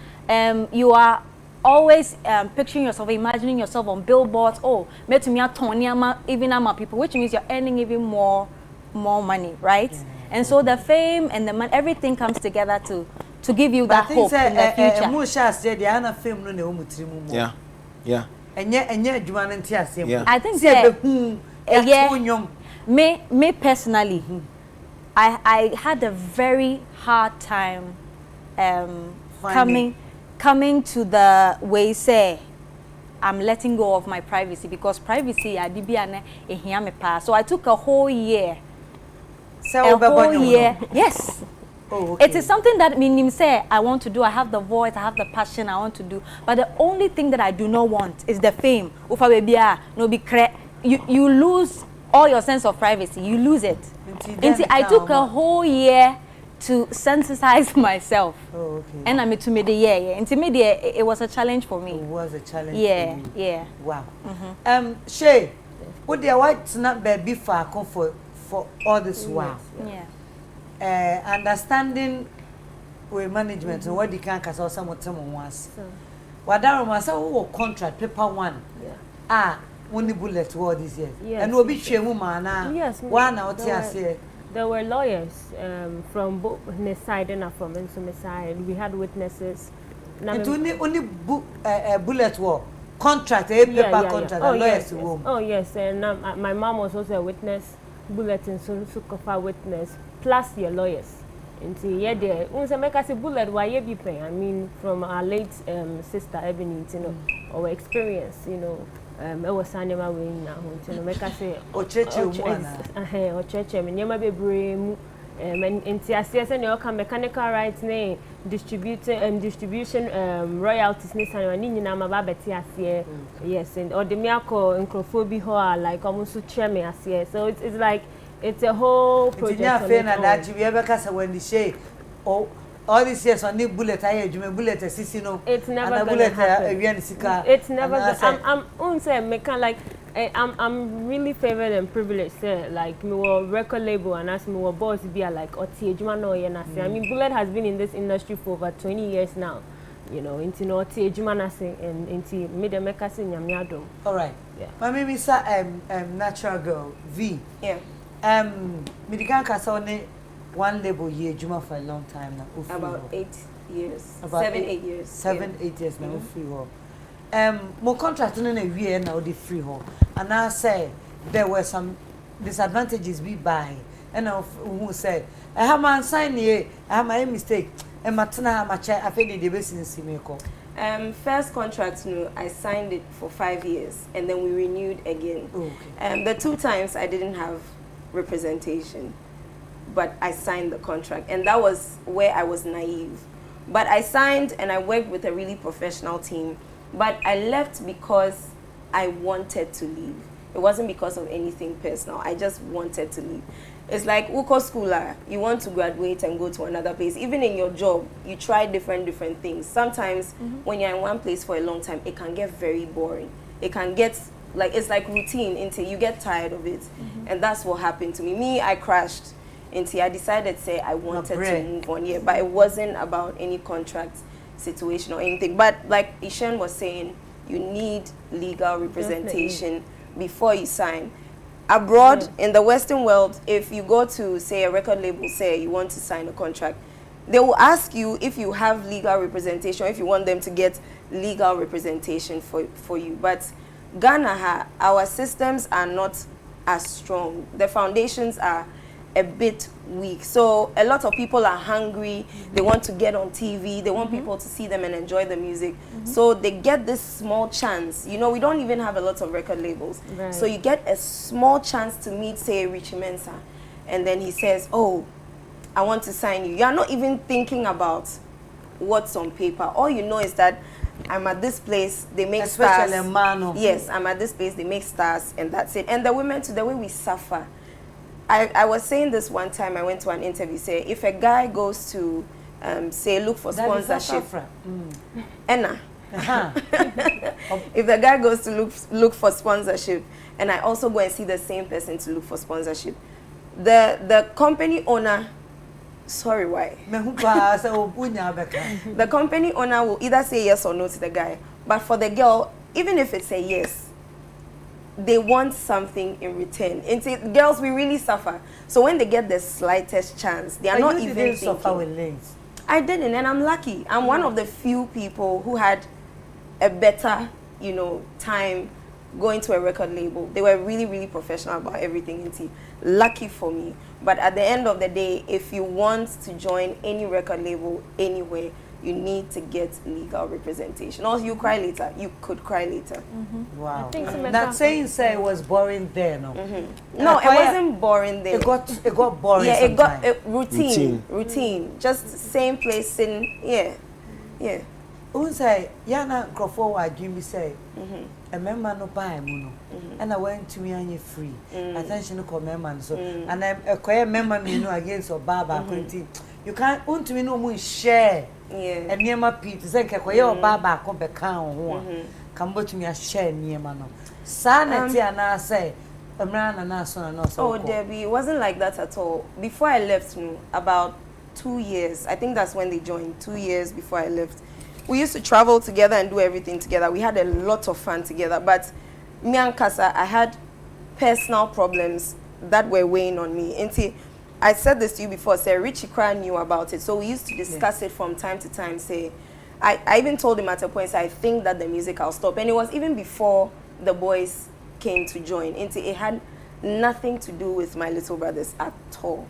you are always picturing yourself, imagining yourself on billboards. Oh, met me at Tony, even ama people, which means you're earning even more money, right? Yeah. And so the fame and the money, everything comes together to give you that hope in the future. Yeah. I think me personally, I had a very hard time coming to the way say I'm letting go of my privacy, because privacy so I took a whole year. Yes. Oh, okay. It is something that meaning say I want to do. I have the voice, I have the passion, I want to do. But the only thing that I do not want is the fame. You lose all your sense of privacy. You lose it. I took a whole year to sensitize myself. Oh, okay. And I made to me the year. It was a challenge for me. It was a challenge. Yeah, for you. yeah. Wow. Shay, what do you want to not be for all this while? Yeah. Understanding with management and what you can cause someone once. What that was a contract paper one. Yeah. Only bullet all these years. Yes. And we'll be sharing man. Yes. One out here. There were lawyers from both his side and from Insume's side. We had witnesses. And only bullet war contract, a paper contract. Oh, lawyers yes. Oh yes, and my mom was also a witness. Bulletin so cover witness plus your lawyers. Until there, unse make us a bullet why you be paying. I mean, from our late sister Ebony, our experience, I was signing my way now. Make us say, or church, or church, me never be brave. NTS and your mechanical rights ne distribution royalties ne san wani nyina ma ba beti ase yes and or the miako nkrofobi ho like almost chairman ase so it's like it's a whole project on its own. That you ever cast when the shade oh all these years on the bullet I you bullet sisi no it's never gonna happen. It's never I'm say mechan like I'm really favored and privileged like me were record label and as me were boss be like Oti Ejuma no ye na say I mean Bullet has been in this industry for over 20 years now you know into no Oti Ejuma na say and into me the make us nyamiado. All right yeah mama me say natural girl V yeah me the can kasa on one label ye Ejuma for a long time now about 8 years about 7-8 years 7-8 years now free ho more contract no na wie na the free ho and I say there were some disadvantages we buy and who said I have man sign here I have my mistake and matana ma check I feel the business me ko first contract no I signed it for 5 years and then we renewed again. Okay. The 2 times I didn't have representation but I signed the contract and that was where I was naive but I signed and I worked with a really professional team but I left because I wanted to leave. It wasn't because of anything personal. I just wanted to leave. It's like uko schooler, you want to graduate and go to another place. Even in your job, you try different things. Sometimes when you're in one place for a long time, it can get very boring. It can get like it's like routine until you get tired of it. And that's what happened to me. Me, I crashed until I decided to say I wanted to move on. Yeah, but it wasn't about any contract situation or anything. But like Ishan was saying, you need legal representation before you sign. Abroad, in the Western world, if you go to, say, a record label, say you want to sign a contract, they will ask you if you have legal representation, if you want them to get legal representation for you. But Ghana, our systems are not as strong. The foundations are a bit weak. So a lot of people are hungry. They want to get on TV. They want people to see them and enjoy the music. So they get this small chance. You know, we don't even have a lot of record labels. Right. So you get a small chance to meet, say, Richie Mensah. And then he says, oh, I want to sign you. You're not even thinking about what's on paper. All you know is that I'm at this place, they make stars. Yes, I'm at this place, they make stars, and that's it. And the women, to the way we suffer. I was saying this one time, I went to an interview, say, if a guy goes to, say, look for sponsorship. Enna. If the guy goes to look for sponsorship, and I also go and see the same person to look for sponsorship, the company owner, sorry, why? The company owner will either say yes or no to the guy, but for the girl, even if it's a yes, they want something in return. And girls, we really suffer. So when they get the slightest chance, they are not even thinking. Suffer with lanes. I didn't, and I'm lucky. I'm one of the few people who had a better, you know, time going to a record label. They were really, really professional about everything. Lucky for me. But at the end of the day, if you want to join any record label anywhere, you need to get legal representation. Or you cry later. You could cry later. Wow. Not saying say it was boring there, no. No, it wasn't boring there. It got boring. Yeah, it got routine. Just same place in yeah. Say yana crofo wa dream say. A member no buy mono. And I went to me and you free. Attention to member so and I'm a quiet member me no against or baba continue. You can't want to me no more share. Yeah. And near my Peter say kwa baba ko be kan ho. Come to me a share near no. Sanity and I say Amran na so no so. Oh Debbie, it wasn't like that at all. Before I left, about 2 years. I think that's when they joined. 2 years before I left. We used to travel together and do everything together. We had a lot of fun together. But me and Kasa, I had personal problems that were weighing on me. And I said this to you before, say Richie Cran knew about it. So we used to discuss it from time to time. Say, I even told him at a point, say, I think that the music will stop. And it was even before the boys came to join. And it had nothing to do with my little brothers at all.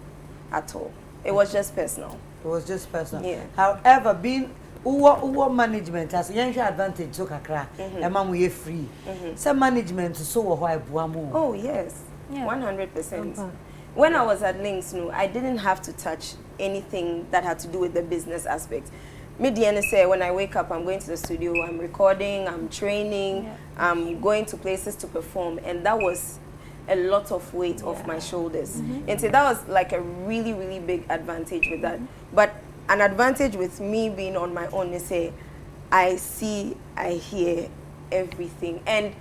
At all. It was just personal. It was just personal. Yeah. However, being Uwa management has a young advantage so kakra. Emma we free. Some management so why buamu. Oh yes. 100%. when I was at Links, no, I didn't have to touch anything that had to do with the business aspect. Me say when I wake up, I'm going to the studio, I'm recording, I'm training, I'm going to places to perform, and that was a lot of weight off my shoulders. And so that was like a really, really big advantage with that. But an advantage with me being on my own is say, I see, I hear everything, and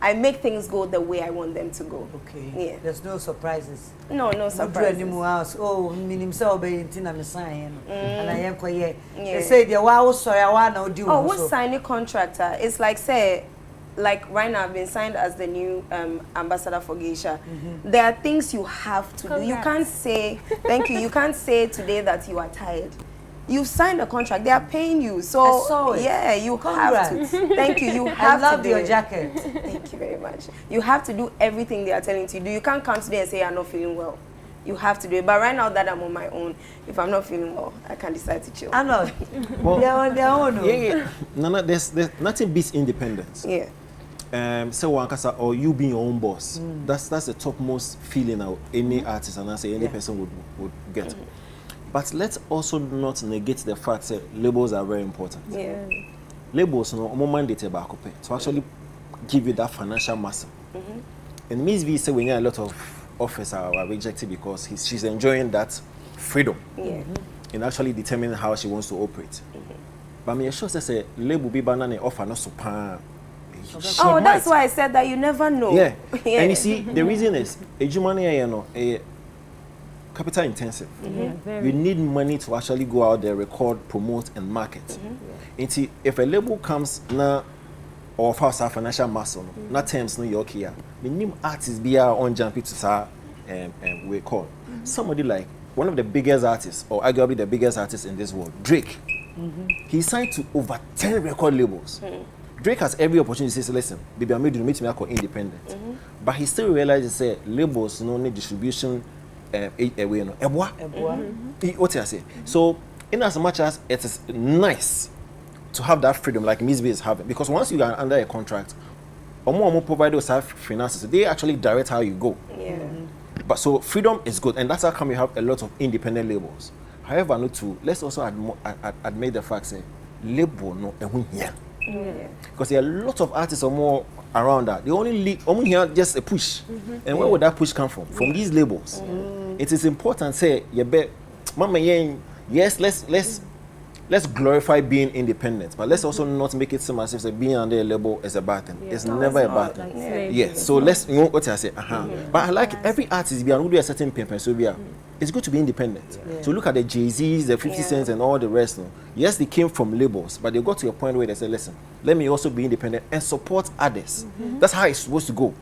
I make things go the way I want them to go. Okay. Yeah. There's no surprises. No surprises. Oh, minim say obey ntina me sign. And I am koye. Yeah. They say the wa sorry I want to do. Oh, what's signing contractor? It's like say, like right now I've been signed as the new ambassador for Geisha. There are things you have to do. You can't say thank you. You can't say today that you are tired. You've signed a contract. They are paying you. So I saw it. yeah, you Congrats. have to. Thank you. You have I love to do your it. jacket. Thank you very much. You have to do everything they are telling you to do. You can't come today and say I'm not feeling well. You have to do it. But right now that I'm on my own, if I'm not feeling well, I can decide to chill. I know. Well, they're on their own. Yeah. Nana, there's nothing beats independence. Yeah. Say Wankasa or you being your own boss. That's the topmost feeling of any artist, and I say any person would get. But let's also not negate the fact that labels are very important. Yeah. Labels, no, mandate to actually give you that financial muscle. And Miss V said we need a lot of offers are rejected because she's enjoying that freedom in actually determining how she wants to operate. But me sure say label be banana offer not super. Oh, that's why I said that you never know. Yeah. And you see, the reason is capital intensive. You need money to actually go out there, record, promote, and market. And if a label comes now or for our financial muscle, not terms New York here, the new artists be on jumping to say we call somebody like one of the biggest artists, or arguably the biggest artist in this world, Drake. He signed to over 10 record labels. Drake has every opportunity to say, listen, baby, I'm going to make me independent. But he still realizes that labels no need distribution. What I say? So, in as much as it is nice to have that freedom, like Miss B is having, because once you are under a contract, or provide those finances, they actually direct how you go. Yeah. But so freedom is good, and that's how come you have a lot of independent labels. However, let's also admit the fact that label no because there are a lot of artists or more around that. They only hear just a push. And where would that push come from? From these labels. It is important say mama yes, let's glorify being independent, but let's also not make it so much as being under a label is a bad thing. It's never a bad thing. Yes. So let's what I say. But I like every artist be do a certain paper, so it's good to be independent. So look at the Jay-Z's, the 50 Cents and all the rest. No? Yes, they came from labels, but they got to a point where they said, listen, let me also be independent and support others. That's how it's supposed to go.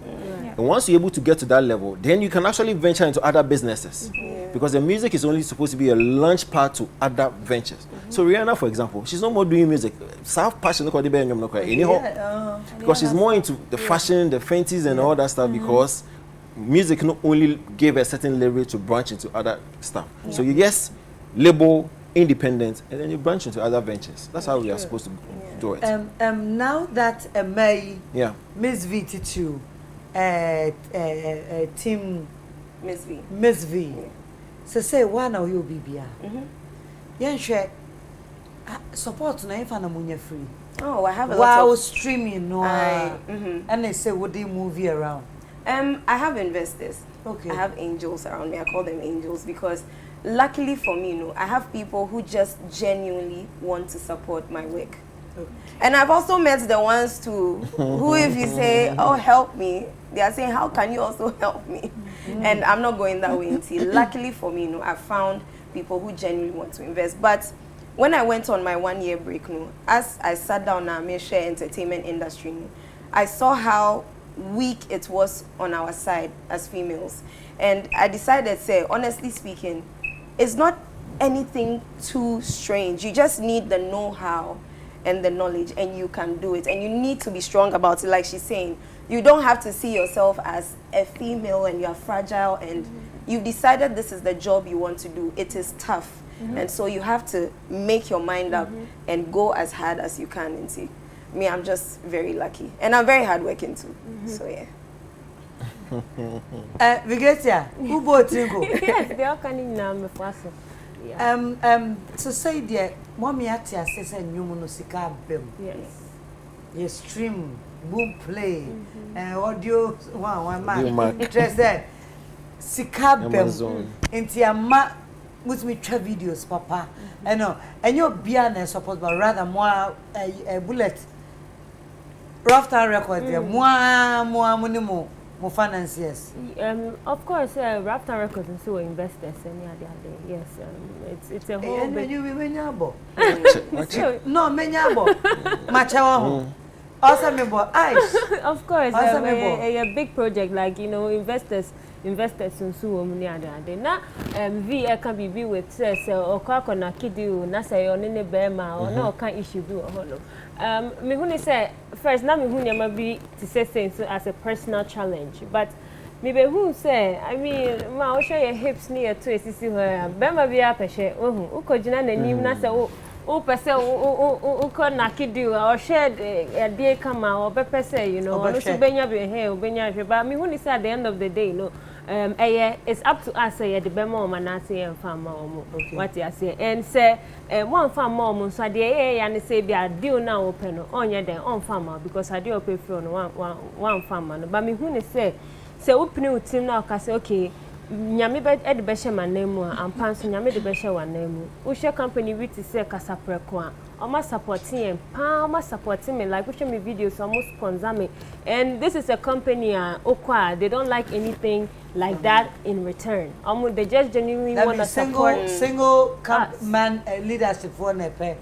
And once you're able to get to that level, then you can actually venture into other businesses. Because the music is only supposed to be a launch pad to other ventures. So Rihanna, for example, she's no more doing music. Self passion, because she's more into the fashion, the fancies and all that stuff, because music not only gave a certain level to branch into other stuff. So you label independent and then you branch into other ventures. That's how we are supposed to do it. Now that May Miss V to team Miss V. So say one of you BBA. Share support na if na free. Oh, I have a lot of streaming no. And they say would they movie around? I have investors. Okay. I have angels around me. I call them angels because luckily for me, I have people who just genuinely want to support my work. Okay. And I've also met the ones too who if you say, oh, help me, they are saying, how can you also help me? And I'm not going that way until luckily for me, I found people who genuinely want to invest. But when I went on my 1 year break, as I sat down now, I share entertainment industry, I saw how weak it was on our side as females. And I decided, say, honestly speaking, it's not anything too strange. You just need the know-how and the knowledge, and you can do it. And you need to be strong about it, like she's saying. You don't have to see yourself as a female and you're fragile and you've decided this is the job you want to do. It is tough. And so you have to make your mind up and go as hard as you can and see. Me, I'm just very lucky. And I'm very hardworking too. So yeah. Vigetia, who bought Tinko? Yes, they are coming now, my first. So say, dear, Mommy Atia says, and you monosika bim. Yes. You stream, boom play, audio, one man. Dress that. Sika bim. Into your ma. With me try videos, Papa. I know, and you're beyond support, but rather more a bullet. Rough time record, more financiers. Of course, Rough Time Records and so investors any other day. Yes, it's a whole. And when you menyabo. No, menyabo. Machawa. Also, me boy, ice. Of course, a big project like investors in so many other day. Now, V can be with says or na kidi na say on any bema or no can issue do or no. Me who say first now me who ma be to say things as a personal challenge, but me be who say I mean ma o share your hips near to sisi where bema be a peshe o ko jina na nim na say o pese o ko na kidi or share a day kama or be pese no so benya be here o benya hwe but me who say at the end of the day it's up to us say the bema manase and farmer what you say and say one farmer so dey and say be a deal now open no onye den on farmer because I dey open for one farmer no but me who ni say open team now ka say okay nyame be e de be hye manemu ampan so nyame de be hye wanemu wo hye company we ti say kasapreko a Oma supporting Oma supporting me like watching me videos almost sponsor me and this is a company okwa they don't like anything like that in return they just genuinely want to support single man leadership for nepe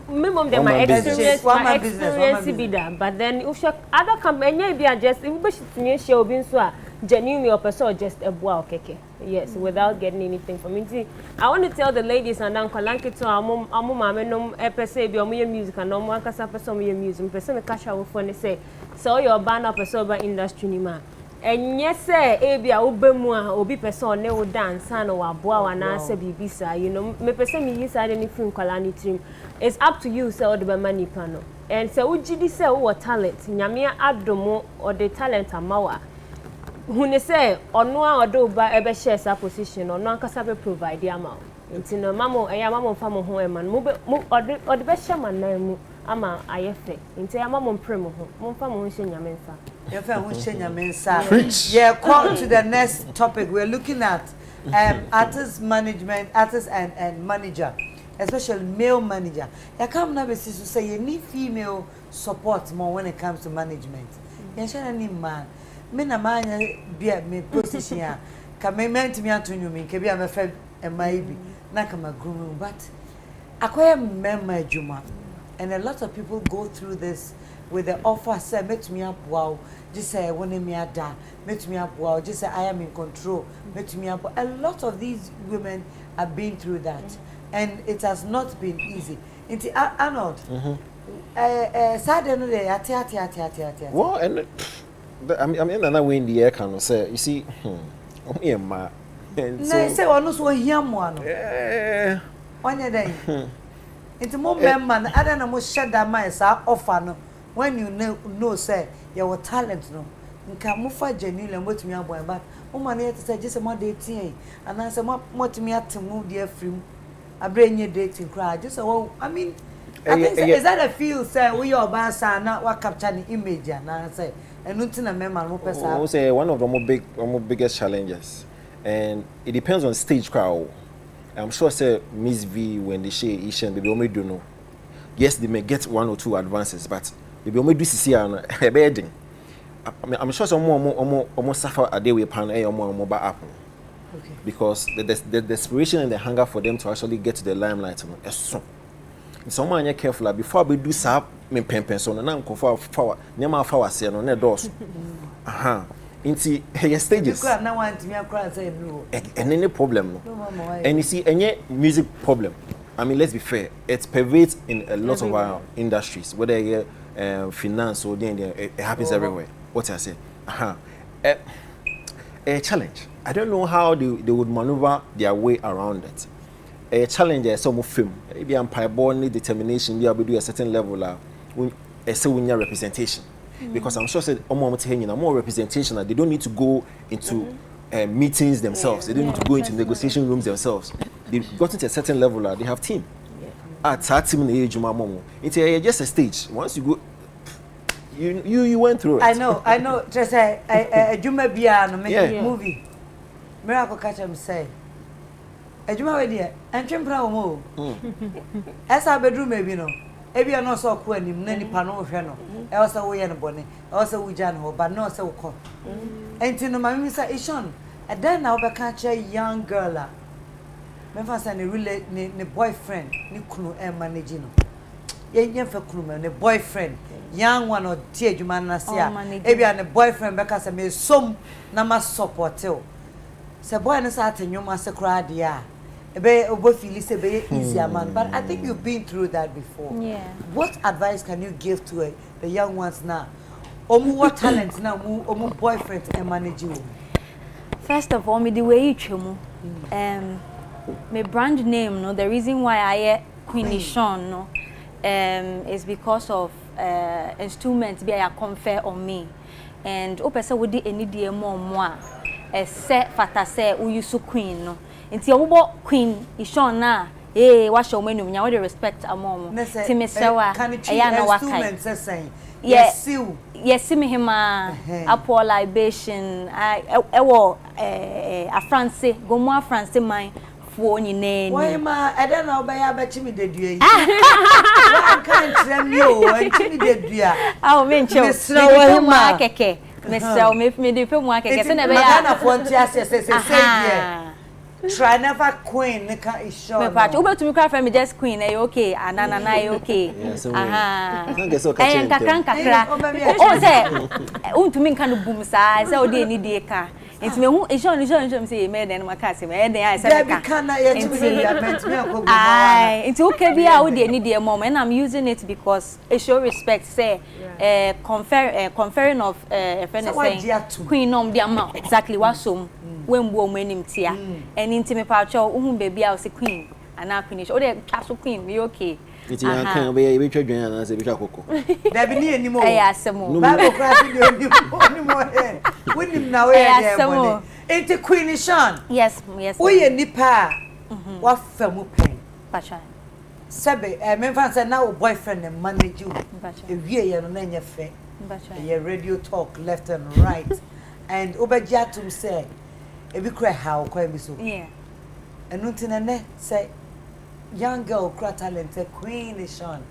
minimum them my experience be that but then other company be just if be share obi so a genuinely or person just a boa keke yes without getting anything from me. I want to tell the ladies and then kalanke to amu mama no person be omo music and no akasa person omo music person me cash out for ne say so your ban up person by industry ni ma enye say e bia obemu a obi person ne wo dance and wa boa wa na say bibisa me person me use any film kwalani team it's up to you say the money pano and say ujidi say wo talent nyame adomo or the talent amawa who say ono a odo ba ebe share sa position ono ankasa be provide amount nti no mamo mamo fa mo ho e man mo ode be share man na mu ama ayefe nti mamo mpre mo ho mo fa mo ho hye nyame nsa ye fa ho hye nyame nsa yeah come to the next topic we're looking at artist management artist and manager especially male manager ya come na be so say you need female support more when it comes to management ya share any man me na manya bia me position a ka me mentimi atonyu me ke bia me fa emaibi na kama groom but akoya memma adwuma and a lot of people go through this with the offer say metumi aboa just say woni me ada metumi aboa just say I am in control metumi aboa a lot of these women have been through that and it has not been easy into Arnold sadeno de ati well and I mean another way in the air can say you see ma and so say one so hia mo ano onye den into mo memma ada na mo sheda mai sa offer no when you know say your talent no nka mo fa genuine motumi aboy but mo man yet say just mo dating and I say motumi atemu de afrim abrenye dating cry just I mean I think is that a feel say we your boss na wa capture the image and say and nothing a member mo person I would say one of the biggest challenges and it depends on stage crowd. I'm sure say Miss V when they share ish and baby only do know yes they may get one or two advances but baby only do see a bedding I'm sure some more suffer a day we pan more back up because the desperation and the hunger for them to actually get to the limelight is so someone you careful before we do sap me pen so na nko for nyama fa wase no na dos inti hey stages na want me akra say no any problem no and you see any music problem I mean let's be fair it pervades in a lot of our industries whether finance or it happens everywhere what I say a challenge I don't know how they would maneuver their way around it a challenge is some film maybe empire born determination be able to do a certain level a representation because I'm sure said more representation that they don't need to go into meetings themselves. They don't need to go into negotiation rooms themselves. They've gotten to a certain level that they have team. At that team in the age it's just a stage. Once you go, you went through it. I know. Just say a Juma Biano make a movie. Miracle catch him say. A Juma idea. And Chimpra mo. As our bedroom maybe no. Ebi no so ko anim na nipa no hwe no. E o so wo ye no bone. E o so wo ja no but no so ko. Enti no mami say Ishon. And then now be catch a young girl. Me fa say ne boyfriend ni kunu e manage no. Ye fa kunu ne boyfriend. Young one or tie adwuma na se a. Ebi an boyfriend be ka say me som na ma support o. Se boy no sa atennwom ase kra de a. Ebe obo feel say be easier man, but I think you've been through that before. Yeah. What advice can you give to the young ones now? Omu what talent now omu boyfriend and manage you? First of all, me the way you chemu. My brand name, no, the reason why I Queen Sean, no, is because of instruments be I confer on me, and opesa would any dear more set fata say we use queen no. Inti obo Queen Sean na wa show menu nya we respect amom ti me sewa eya na wakai yes me hima apo libation ewo a France gomo a France man fo nyine why ma e dey na obeya ba chimi dedua yi wa kan trem yo chimi dedua ah me nche me ma keke me sewa me de pe mu akeke se na be ya na fo ntia se try never queen nika is sure me part ube to me cry for me just queen okay anana na okay kakra o say untumi nka no bum saa say o de ni de ka enti me hu Sean say me den maka say me den ai say ka kana ye to be appointment me ko ai enti okay bi a o de ni de mom and I'm using it because it show respect say conferring of a friend saying queen nom de am exactly what so when bo mo anim tia and inti me pa cho uhun baby a o say queen ana queen o de twa so queen we okay iti yan kan be be twadwan ana se be twa kokko da bi ni animo eh asemo bible craft di onimo he wonim na we dey bone enti Queen Sean yes we ye nipa wa famu pen pacha sebe me fan say now boyfriend and manage you e wie ye no na nya fe pacha ye radio talk left and right and obegia to say e bi kra how kwa bi so yeah enuntina ne say young girl cra talented Queen Sean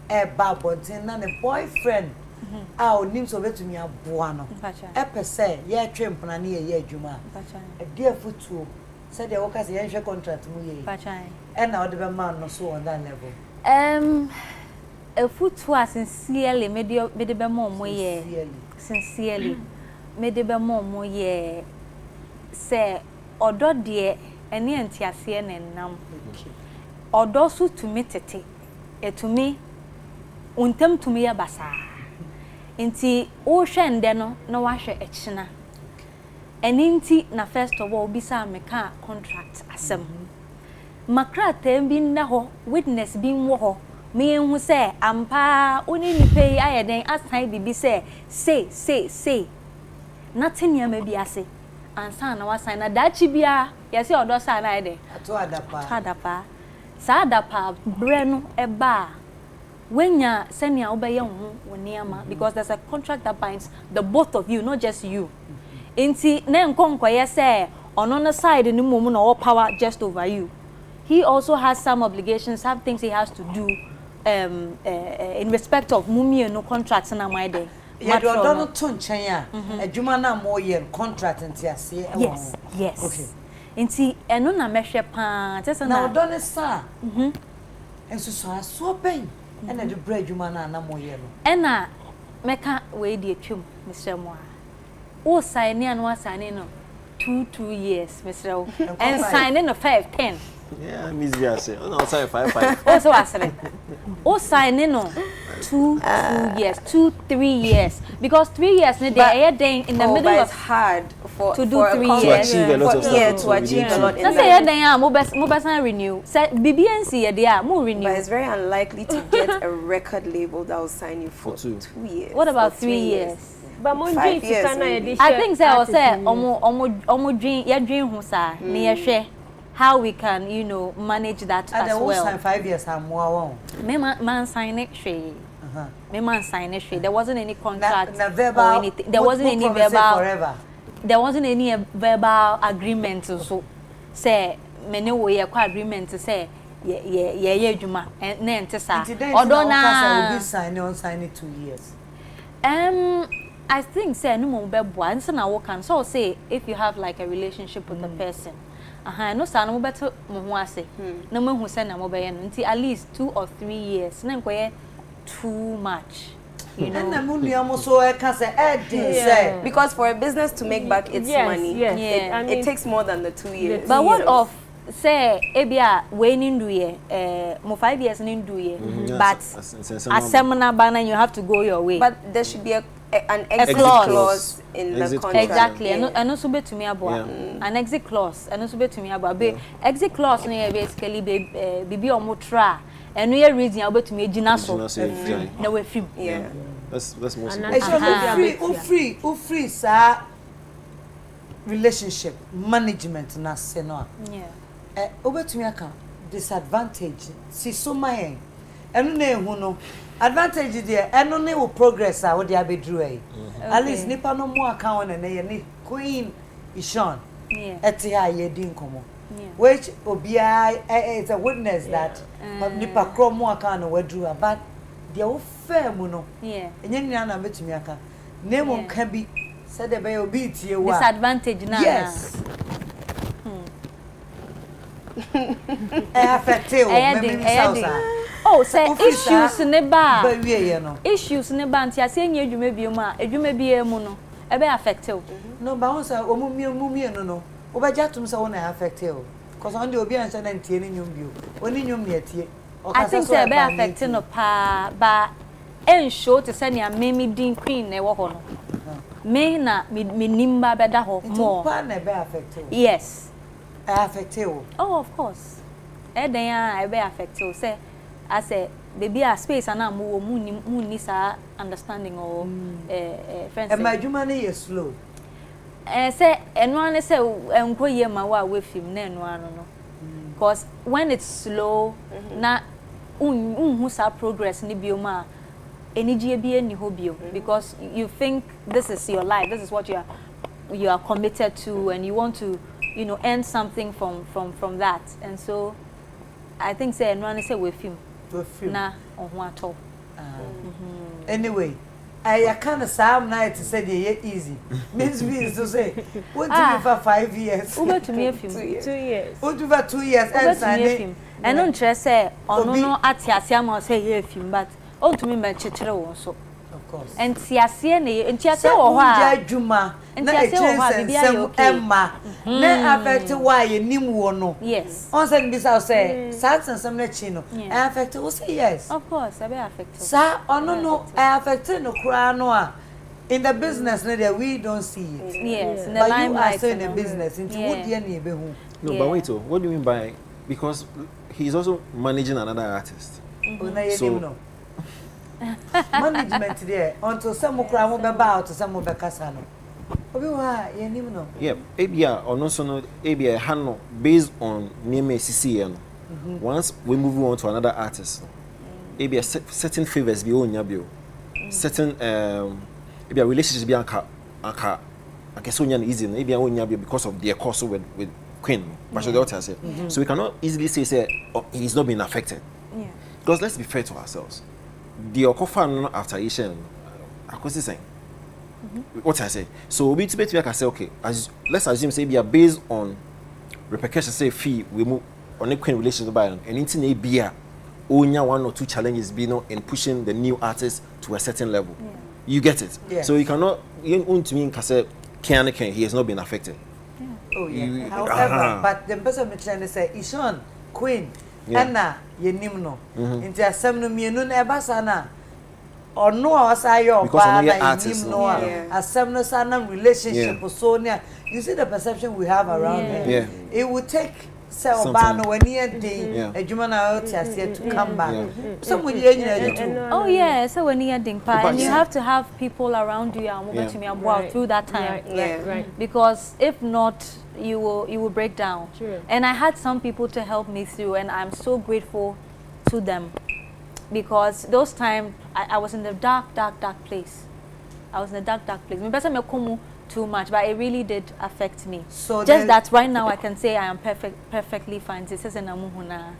e babontin na ne boyfriend a onim so betumi aboa no e pese ye twempna na ye adwuma e dia futuo said the workers ye nhwe contract mu ye e na ode be man no so on that level a futuo sincerely me de be mo ye sincerely me de be mo ye say odo de ene antiase na nam odo so tumi tete etumi untem tumi ya basa nti o hwende no na wa hwe echina eninti na first of all bisa meka contract asem makra tembi na ho witness bi nwo ho me hu se ampa oni ni pay ayeden asan bibi say nothing ya bi ase ansa na wasan na dachi bia yesi odo sa na ede ato adapa sa adapa bre no eba wenya senia obeye ho woniama because there's a contract that binds the both of you, not just you. Inti na nkonkoye say ono na side ni mum na all power just over you. He also has some obligations, some things he has to do in respect of mummy no contracts na my day. Yeah, you don't to nchen a adwuma na mo ye contract ntiase yes okay inti eno na mehwe pa tese na odone sa enso so pen ena de adwuma na mo ye no ena meka we di atwam Mr. Moa o sign ni anu asane no 2 years Mr. O and sign no 5-10 yeah miss ya say no sign 5-5 o so asere o sign no 2 years, 2-3 years. Because 3 years, they are in the middle but of it's hard to do 3 years. To achieve a lot of stuff. To achieve a lot. Let's say they renew. Say BBNC they are more renew. But it's very unlikely to get a record label that will sign you for 2 years. What about 3 years? But 5 years. I think say dream who sa near share how we can, manage that as well. And 5 years I'm more. Man sign it she. Man sign it she. There wasn't any contract verbal, or anything. There wasn't any verbal. Forever. There wasn't any verbal agreement so say many way agreement to say yeah juma and then to say although now will be sign it 2 years. I think say no more be once na work can so say if you have like a relationship with the person no say no better mo ho ase na mo hu say na mo be until at least 2 or 3 years na nkoye too much. Because for a business to make back its money, it takes more than the 2 years. But what of say ebia we nindu ye mo 5 years nindu ye but as seminar banner you have to go your way. But there should be an exit clause in the contract. Exactly. And also be to me about an exit clause. And also be to me about exit clause no basically be omo tra. And we are reading about to me Ginaso. No we film. Yeah. That's most free sir relationship management na seno. Yeah. Over to me aka disadvantage. Si so my enu na ehu no advantage there enu ne wo progress a wo dey abedru ai. At least nipa no mo aka won na ye ni Queen Ishon. Yeah. Eti ha ye di nkomo. Which obia is a witness that nipa kro mo aka na wadru but dia wo fam no. Yeah. Enye nyina na betumi aka. Name on can be said the be obi tie wa. Disadvantage na. Yes. Affected. Oh, say issues ne ba. Ba wie no. Issues ne ba ntia se nya adwuma bi mu a adwuma bi e mu no e be affected. No ba won say omumie no. Obaja tum say won affected. Because on the obi an say na ntie ne nyum bio. Oni nyum ne atie. I think say be affected no pa ba en show to say na me din queen na e wo ho no. Me na me nimba be da ho more. Pa na be affected. Yes. Affected. Oh, of course. E den a be affected say I say baby a space and am wo mu ni sa understanding or friends. And my juma na is slow. Say eno an say enko ye ma wa we film na eno ano no. Because when it's slow na unhu sa progress ni bioma energy bi eni ho bio because you think this is your life, this is what you are committed to and you want to earn something from that. And so I think say eno an say we film na ohun ato. Anyway, I can't Sam night to say they easy. Means to say what do you for 5 years? Over to me a film 2 years. What do you for 2 years and sign? And don't trust say on no atiasiam say ye film but on to me me chechere won so. Of course. And tiasie na tiasie wo ho a adwuma na e chensem emma na affect why nim wo no. Yes. On say bisa say sansem na chi no affect wo say yes. Of course I be affected. Sa ono no affect no kura no a in the business no we don't see it. Yes, in the but limelight. You are still in the business into what dia na be hu. No, but wait, what do you mean by because he's also managing another artist. So management there until some kura mo be ba out some be kasa no. Obi wa ye nim no. Yeah, ebia ono so no ebia ha no based on name CC no. Once we move on to another artist, ebia certain favors be onya bio. Certain ebia relationships be anka I guess onya easy no ebia onya bio because of their course with Queen. So we cannot easily say he's not being affected. Yeah. Because let's be fair to ourselves. The Okofa after Asian, I was saying. What I say. So we to be I can say okay. Let's assume say we are based on repercussions say fee we move on a Queen relationship by and anything a be only 1 or 2 challenges being in pushing the new artist to a certain level. Yeah. You get it. Yes. So you cannot to me say can he has not been affected. Yeah. Oh yeah. However, but the person me trying to say Ishon Queen Anna ye nim no. Inti asem no mienu na eba sa na or no asayo artists no asem no sanam relationship so near. You see the perception we have around him. It would take Obano when he had a Jumana out to come back. Someone oh yeah, so when he had and you have to have people around you through that time. Right. Because if not, you will break down. True. And I had some people to help me through, and I'm so grateful to them. Because those times I was in the dark place. I was in a dark place. Maybe too much, but it really did affect me. So just that right now I can say I am perfectly fine. This is an amuhuna.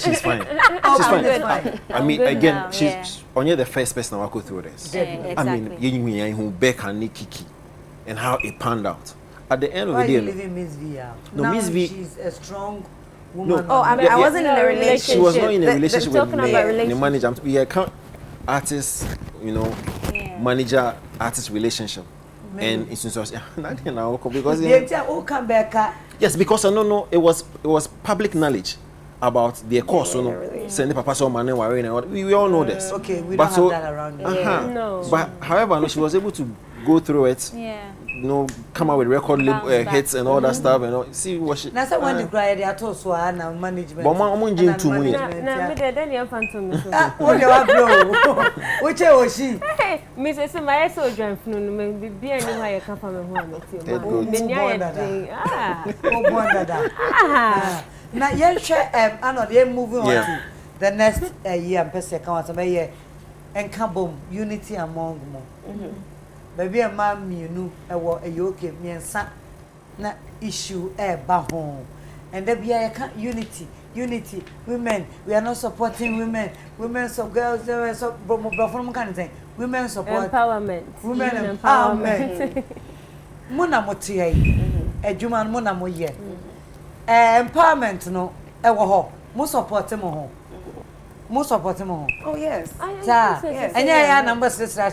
She's fine. She's fine. I mean, again, she's only the first person I go through this. Exactly. I mean, who Beck and Nikiki, and how it panned out. At the end of the day, you leaving Miss V out? No, Miss V. She's a strong woman. No, I mean, I wasn't in a relationship. She was not in a relationship with the manager. We account artists, manager artist relationship. And it's just nothing now because yes, because I don't know it was public knowledge about their course, sending papa so money we all know this. Okay, we don't have that around here. No. But however, she was able to go through it. Come out with record hits and all that stuff and all. See what she. That's when the cry they are told so now management. But I'm doing too much. Na me dey then you phantom. What you have blow? Which was she? Hey, Mrs. My so join funu me be anywhere you come from me ho ameti. Me nya na yen share ano dey moving on to the next year person kan so be enkabom unity among them. Baby a man mienu ewo eyoke miensa na issue ba ho and there be unity women we are not supporting women so girls so from kind of thing women support empowerment women empowerment muna motie adwuma muna moye empowerment no ewo ho mo support mo ho. Oh yes. And yeah, number sister.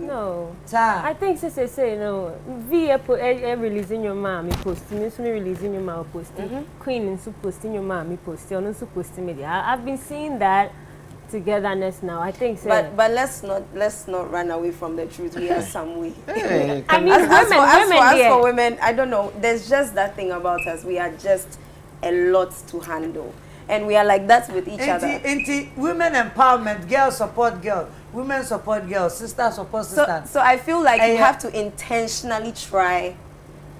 No. I think sister say no. Via releasing your mommy posting, me releasing your mom posting, Queen and posting your mommy posting, on posting media. I've been seeing that togetherness now. I think so. But let's not run away from the truth. We are some way. I mean, as for women, I don't know. There's just that thing about us. We are just a lot to handle. And we are like that with each other. Women empowerment, girls support girls, women support girls, sisters support sisters. So I feel like you have to intentionally try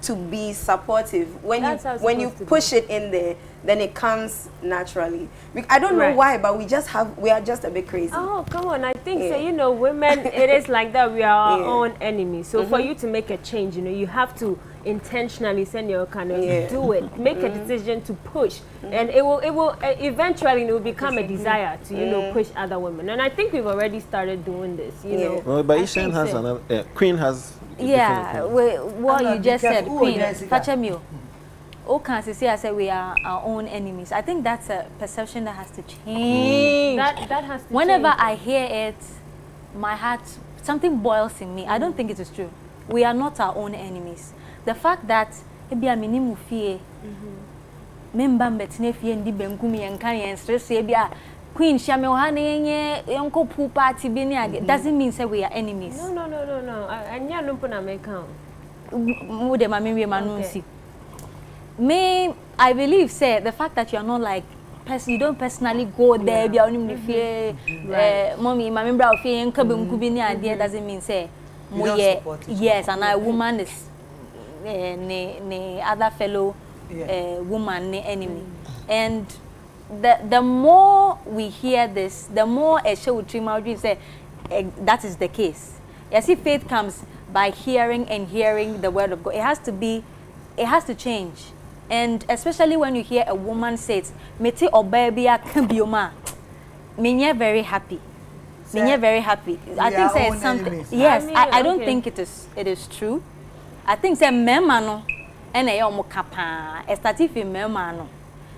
to be supportive. When you push it in there, then it comes naturally. I don't know why, but we are just a bit crazy. Oh, come on. I think so, women, it is like that. We are our own enemies. So for you to make a change, you have to intentionally send your kind of do it, make a decision to push, and it will eventually it will become a desire to push other women. And I think we've already started doing this. Well, but Ishan has another Queen has. What you just said, Queen. Fachemio. Oh, can't see? I said we are our own enemies. I think that's a perception that has to change. That has to Whenever change. I hear it, my heart, something boils in me. I don't think it is true. We are not our own enemies. The fact that ebi a minimu fie memba mbetine fie ndi benkumi yenkan yen stress ebi a Queen Shame ohane yenye yonko pool party bi ni age doesn't mean say we are enemies. No. Anya no put na make count. Mu de mama we manu nsi. Me, I believe say the fact that you are not like you don't personally go there bi a onim ni fie mommy mama Mcbrown fie yenka benku bi ni ade doesn't mean say yes, and a woman is other fellow woman enemy. And the more we hear this, the more a show would trim out say that is the case. Yes, if faith comes by hearing the word of God, it has to change. And especially when you hear a woman say it, mete obebia kambioma, menye very happy. Very happy. I think say it's something. Yes, I don't think it is true. I think say mema no ena ye omo kapa estatif mema no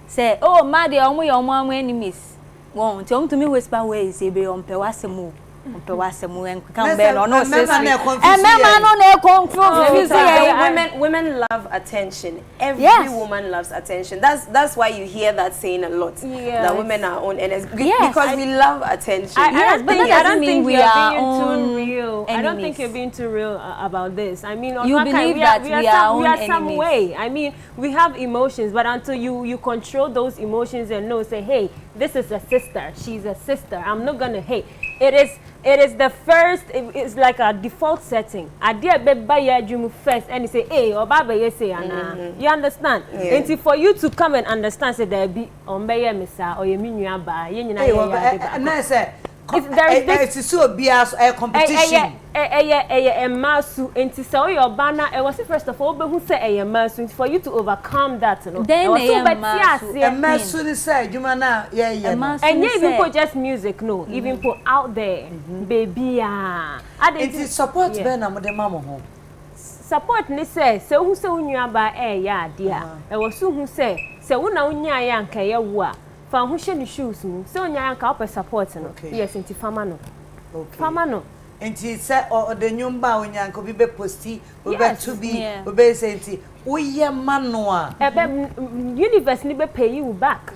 say oh ma de omo ye omo enemies won ti omo to me whisper ways e be on pe wasemu Mpe wasemu en kan be no no say. Women love attention. Every woman loves attention. That's why you hear that saying a lot. That women are on NS because we love attention. I don't think we are being too real. I don't think you're being too real about this. I mean, you believe that we are some way. I mean, we have emotions, but until you control those emotions and say, hey, this is a sister. She's a sister. I'm not gonna hate. It is the first. It's like a default setting. I did buy your dream first, and you say, "Hey, or Baba, you say, Anna." You understand? And for you to come and understand, say there be on Bayer Missa or your minu ba, you know. And I say, there is so be as a competition. A masu into so your banner. It was first of all, but who say a masu for you to overcome that? Then a masu say, you mana, and even put just music, no, even put out there, baby. It is support Benham with the mama home. Support ni say, so who say when you are by yeah, dear. It was who say, so when I unya yanka ya wa. For who should shoes so nyanka up support no yes into famano famano enti say or the nyumba onyanko bi be posti we be to be we be say enti uye mano a universe ni be pay you back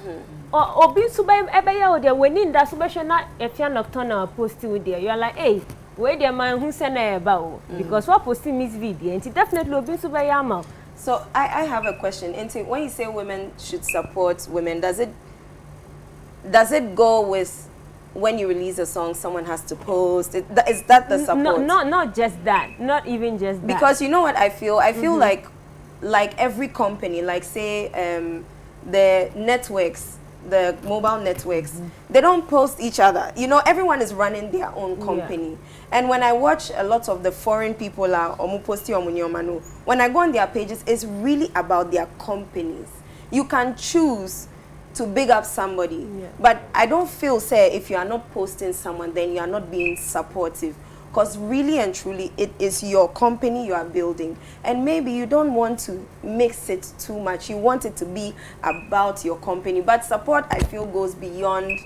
or obi so be ebe ya o there when in that so be na if you nocturnal post with there you are like hey where the man who say na eba o because what posting miss video enti definitely obi so be ya ma. So I have a question. Enti when you say women should support women, does it go with when you release a song, someone has to post? Is that the support? Not just that. Not even just that. Because you know what I feel? I feel like every company, like say the networks, the mobile networks, they don't post each other. You know, everyone is running their own company. And when I watch a lot of the foreign people, when I go on their pages, it's really about their companies. You can choose to big up somebody, but I don't feel say if you are not posting someone, then you are not being supportive, because really and truly it is your company you are building, and maybe you don't want to mix it too much. You want it to be about your company, but support I feel goes beyond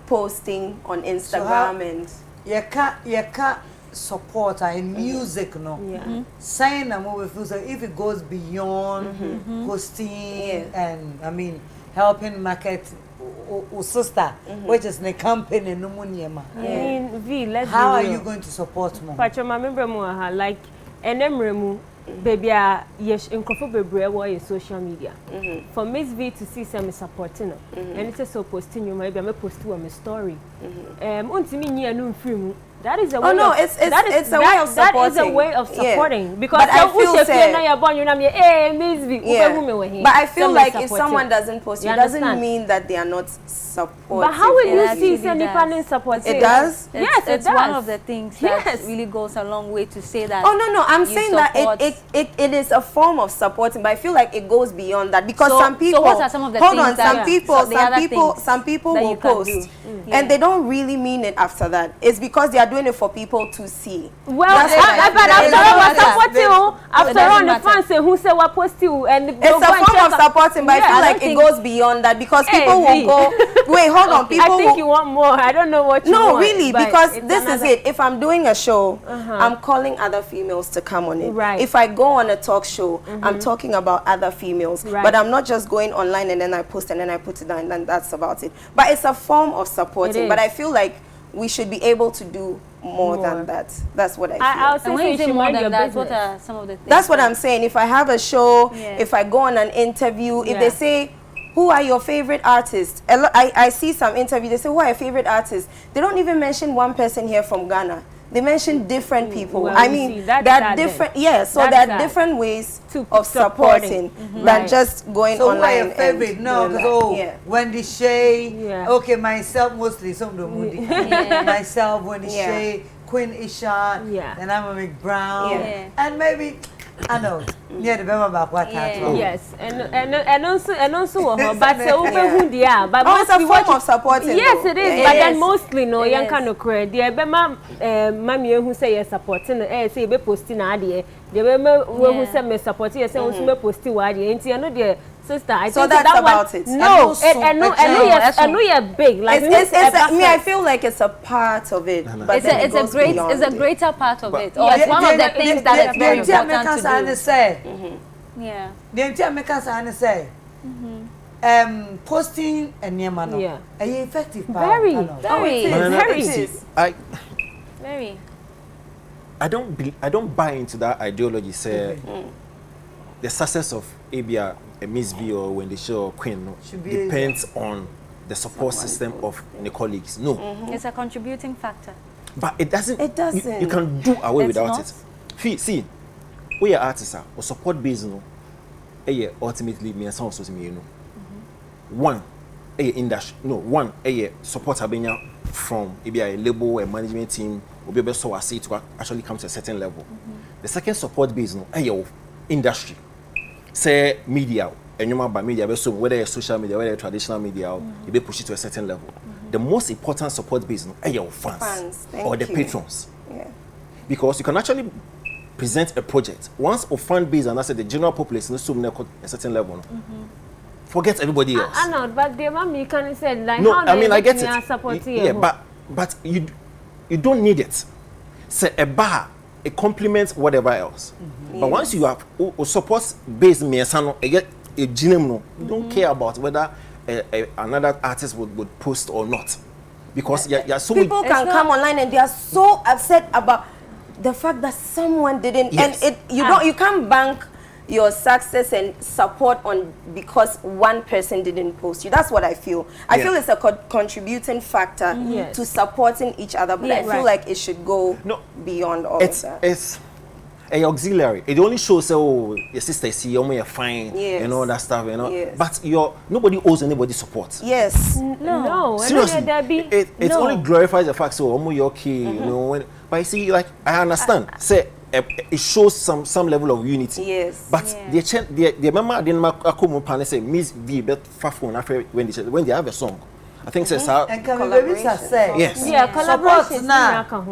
posting on Instagram. And you can't support in music saying a movie feels like if it goes beyond posting and I mean helping market sister, which is the company no money ma. How are you going to support more? But my member more like enemremu baby yes nkofo bebre wo social media. For Miss V to see some supporting and it's so posting you maybe I post to my story. Untimi nyi anu mfiri. That is a way it's a way of supporting. That is a way of supporting because but I feel but I feel like if someone doesn't post, it doesn't mean that they are not supportive. But how will you see independent support? It does. Yes, it's one of the things that really goes a long way to say that. Oh no, I'm saying that it is a form of supporting, but I feel like it goes beyond that because some people. So what are some of the things? Some people will post and they don't really mean it after that. It's because they are doing it for people to see. Well, after all, the fans say who say what post you and it's a form of supporting, but I feel like it goes beyond that because people will go. Wait, hold on. People. I think you want more. I don't know what you want. No, really, because this is it. If I'm doing a show, I'm calling other females to come on it. Right. If I go on a talk show, I'm talking about other females, but I'm not just going online and then I post and then I put it down and that's about it. But it's a form of supporting. But I feel like we should be able to do more than that. That's what I feel. I'll say when you say more than that, what are some of the things? That's what I'm saying. If I have a show, if I go on an interview, if they say, who are your favorite artists? I see some interviews, they say, who are your favorite artists? They don't even mention one person here from Ghana. They mention different people. Well, I mean, there are different, so there are different ways of supporting than just going online. So who are your favorite? No, because Wendy Shay, okay, myself mostly, some of the Moody. Myself, Wendy Shay, Queen Isha, then I'm a Mcbrown, and maybe, I know, the Bema back yes, and also, but so but it's a form of supporting. Yes, it is, but then mostly no, young kind of credit. The Bema, mommy who say you're supporting, say be posting idea. The Bema who say me supporting, say also me posting idea. Into another Sister, I so think that's that about one, it. No, I know you're big. Like I feel like it's a part of it, but it's a greater part of it. Or it's one of the things that is very important to do. Yeah. The entire makers and say. Posting and Yamano. Yeah. Are you effective? Very. I don't buy into that ideology. Say the success of ABR, a Miss V, or when they show Queen depends on the support system of the colleagues. No, it's a contributing factor. But it doesn't. You can do away without it. See, we are artists or support based. No, ultimately me and some also me. One, industry. No, one, support Abenya from maybe a label, a management team, will be able to say to actually come to a certain level. The second support base, no, industry. Say media, and you by media, so whether it's social media, whether it's traditional media, you be push it to a certain level. The most important support base, no, fans or the patrons. Yeah. Because you can actually present a project once a fan base and I said the general population is a certain level. No? Forget everybody else. I know, but the mommy can say like no, how I mean I get it. Yeah, but you don't need it. Say a bar, it complements whatever else. But once you have support based mesano, a genome, you don't care about whether another artist would post or not, because so people can come online and they are so upset about the fact that someone didn't, and you can't bank your success and support on because one person didn't post you. That's what I feel. I feel it's a contributing factor to supporting each other, but I feel like it should go beyond all of that. It's a auxiliary. It only shows your sister is here, you're fine, and all that stuff, But nobody owes anybody support. Yes. No. Seriously, it only glorifies the fact so you're okay, but you see, like I understand. Say it shows some level of unity. Yes. But the remember I didn't make say Miss V bet Fafon after when they have a song. I think says how and can we say yes. Yeah, collaboration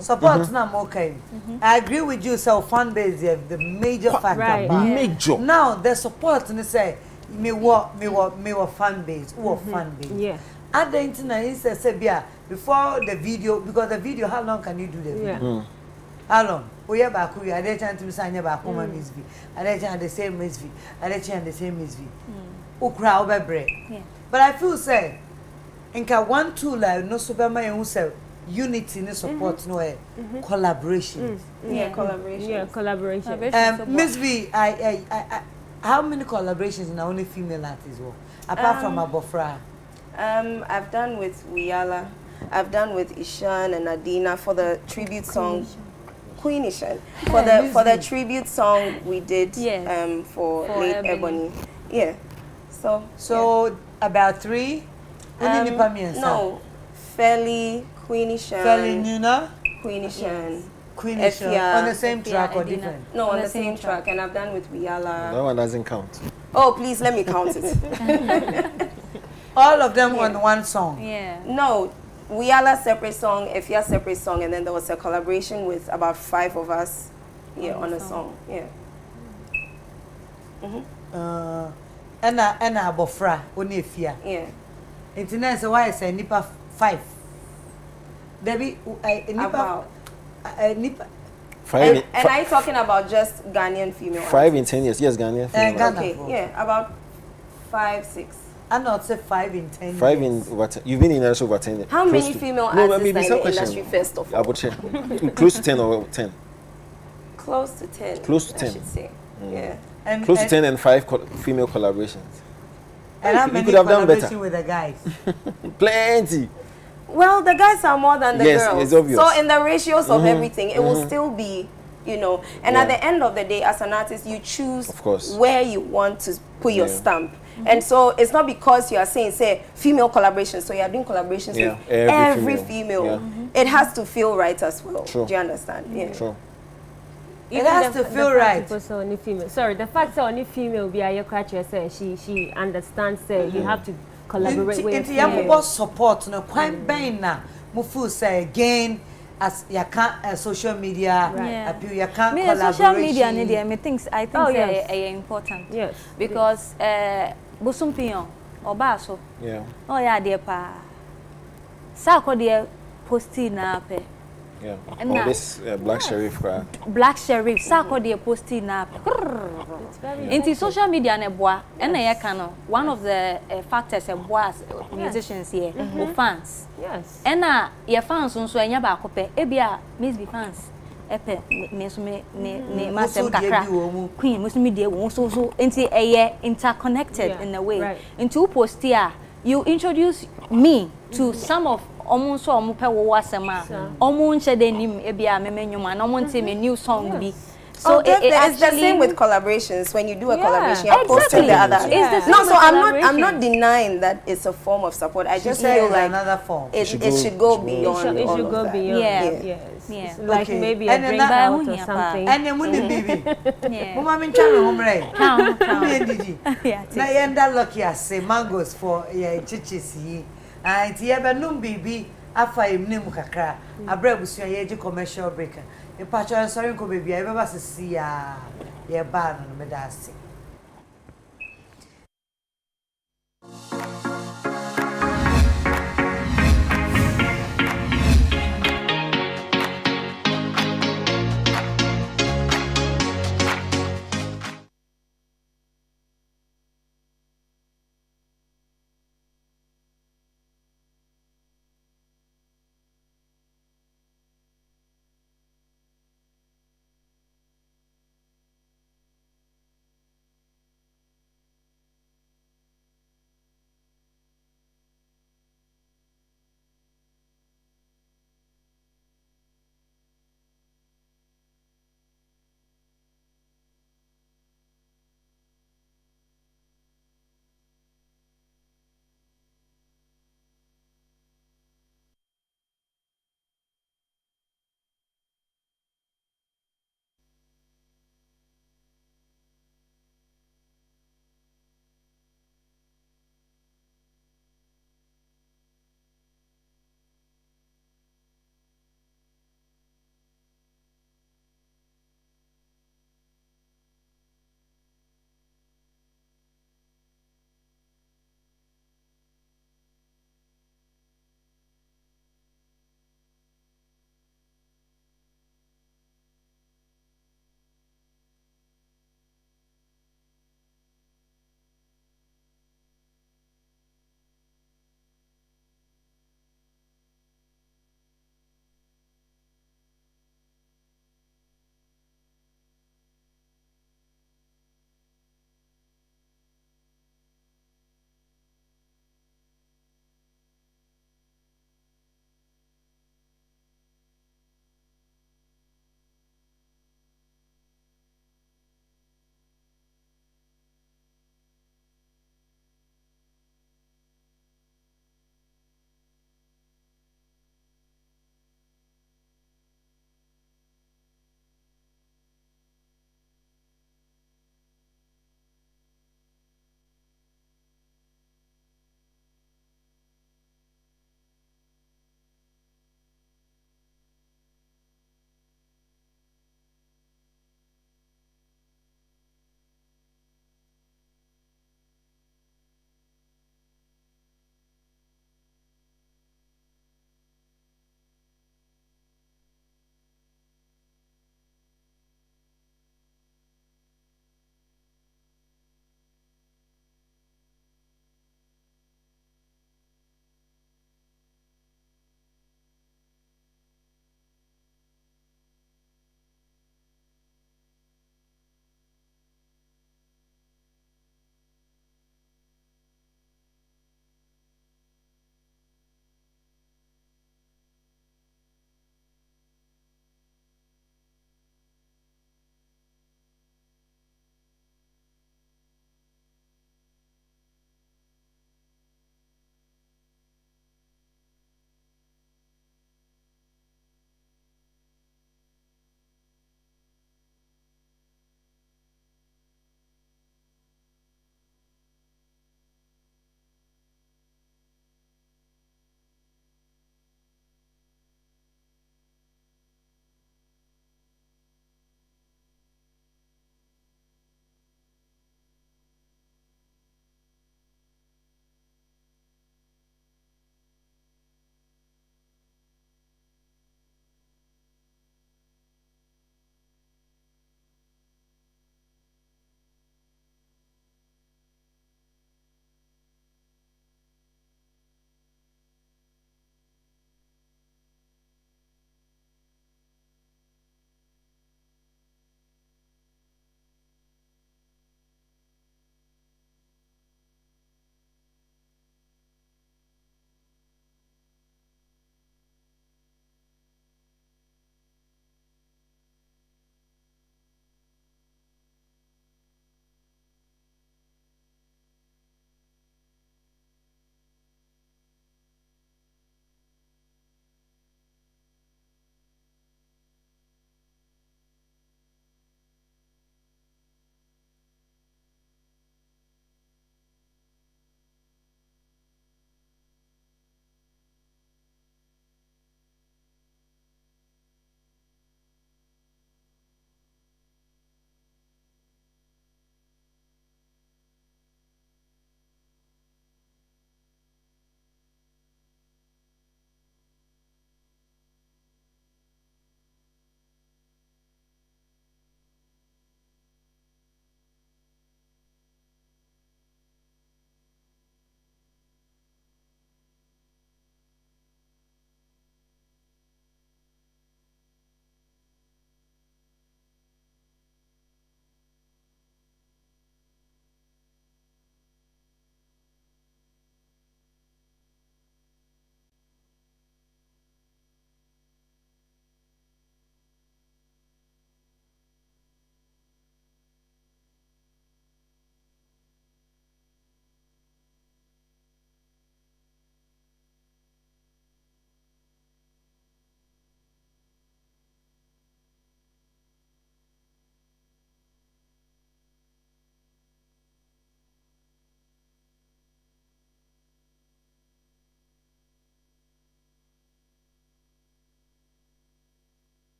support now okay. I agree with you, so fan base the major factor. Right. Major. Now the support and say me what fan base, fan base. Yeah. At the internet say before the video, because the video, how long can you do the video? How long? We are back. We are there to sign back home Miss V. I let the same Miss V. I let the same Miss V. Ukra over break. But I feel say, inka 1 2 like no superman who say unity and support no collaboration. Collaboration. Miss V, I how many collaborations now only female artists apart from Abofra? I've done with Wiala. I've done with Ishan and Adina for the tribute song. Queen Ishan. For the tribute song we did for late Ebony. Yeah. So about 3? No. Fairly, Queen Ishan. Fairly Nuna? Queen Ishan. Queen Ishan. On the same track or different? No, on the same track. And I've done with Wiala. That one doesn't count. Oh, please let me count it. All of them on one song? Yeah. No. Wiala separate song, Efia separate song, and then there was a collaboration with about 5 of us on a song. Yeah. And Abofra, only Efia. Yeah. Internet so why I say nipa 5. Debbie nipa nipa 5 and are you talking about just Ghanaian female? 5 in 10 years, yes, Ghanaian female. Ghana. Okay, yeah, about 5, 6. I not say 5 in 10 5 years. in what? You've been in industry over 10 years. How many female artists are in the industry first of all? I would check. Close to 10 or 10. Close to 10. Close to 10. I should say. Yeah. And, close to 10 and 5 female collaborations. And how many collaboration with the guys? Plenty. Well, the guys are more than the girls. Yes, it's obvious. So in the ratios of everything, it will still be, and at the end of the day, as an artist, you choose where you want to put your stamp. And so it's not because you are saying, say, female collaboration, so you are doing collaborations with every female. It has to feel right as well. True. Do you understand? Yeah. True. It has to feel right. Sorry, the fact that only female be a crutch say she understands say you have to collaborate with female. Support no quite bang na mufu say again as you can't social media appeal you can't collaboration. Social media I think it's important. Yes. Because Bosumpion oba so. Yeah. Oh yeah, dear pa. Sa ko de posti na pe. Yeah. Oh, this black sheriff. Black sheriff. Sa ko de posti na pe. Into social media na boa. And na no. One of the factors e boa musicians here, fans. Yes. And na your fans nso enya ba ko pe. E bia Miss be fans. Epe me so me masem kakra. Queen musu me de wo so enti interconnected in a way. Right. Into post here, you introduce me to some of almost so omo pe wo wasema omo nche de nim e bia me menwuma na omo nte me new song bi. So it's the same with collaborations. When you do a collaboration, you're posting the other. No, so I'm not denying that it's a form of support. I just feel like another form. It should go beyond. It should go beyond. Yes. Like maybe a drink out or something. And then when the baby, Mama min channel home right. Na yenda lucky as say mangoes for chichis yi. And ti ebe num bibi afa emne mu kakra. Abra busu ye ji commercial breaker. E patcho sorry ko baby e beba sisi ya ye ba no me da ase.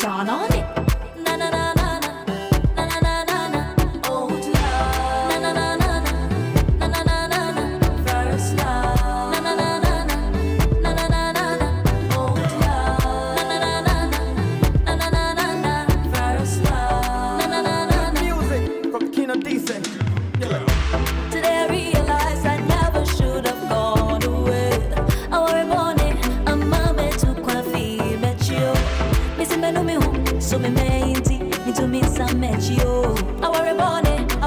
shine on it. Na na na na na na na na na na. Oh love. Na na na na na na na na na. First love. Na na na na na na na na na. Oh love. Na na na na na na na na. First love. Na na na na na. Music from Kino Decent. Today I realize I never should have gone away. I worry about it, I'm a bit too coffee, met you. Missing me no me home, so me mainty, me to miss I met you. I worry about it, I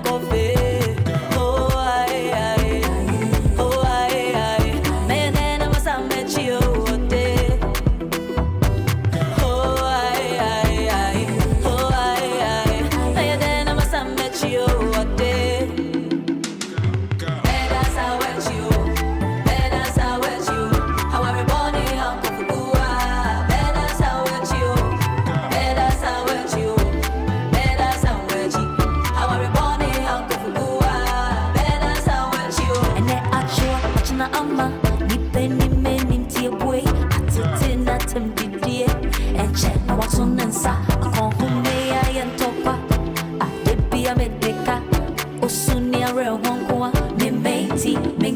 go fade. Oh I, oh I, man then I must have met you one day. Oh I, oh I, man then I must have met you one day.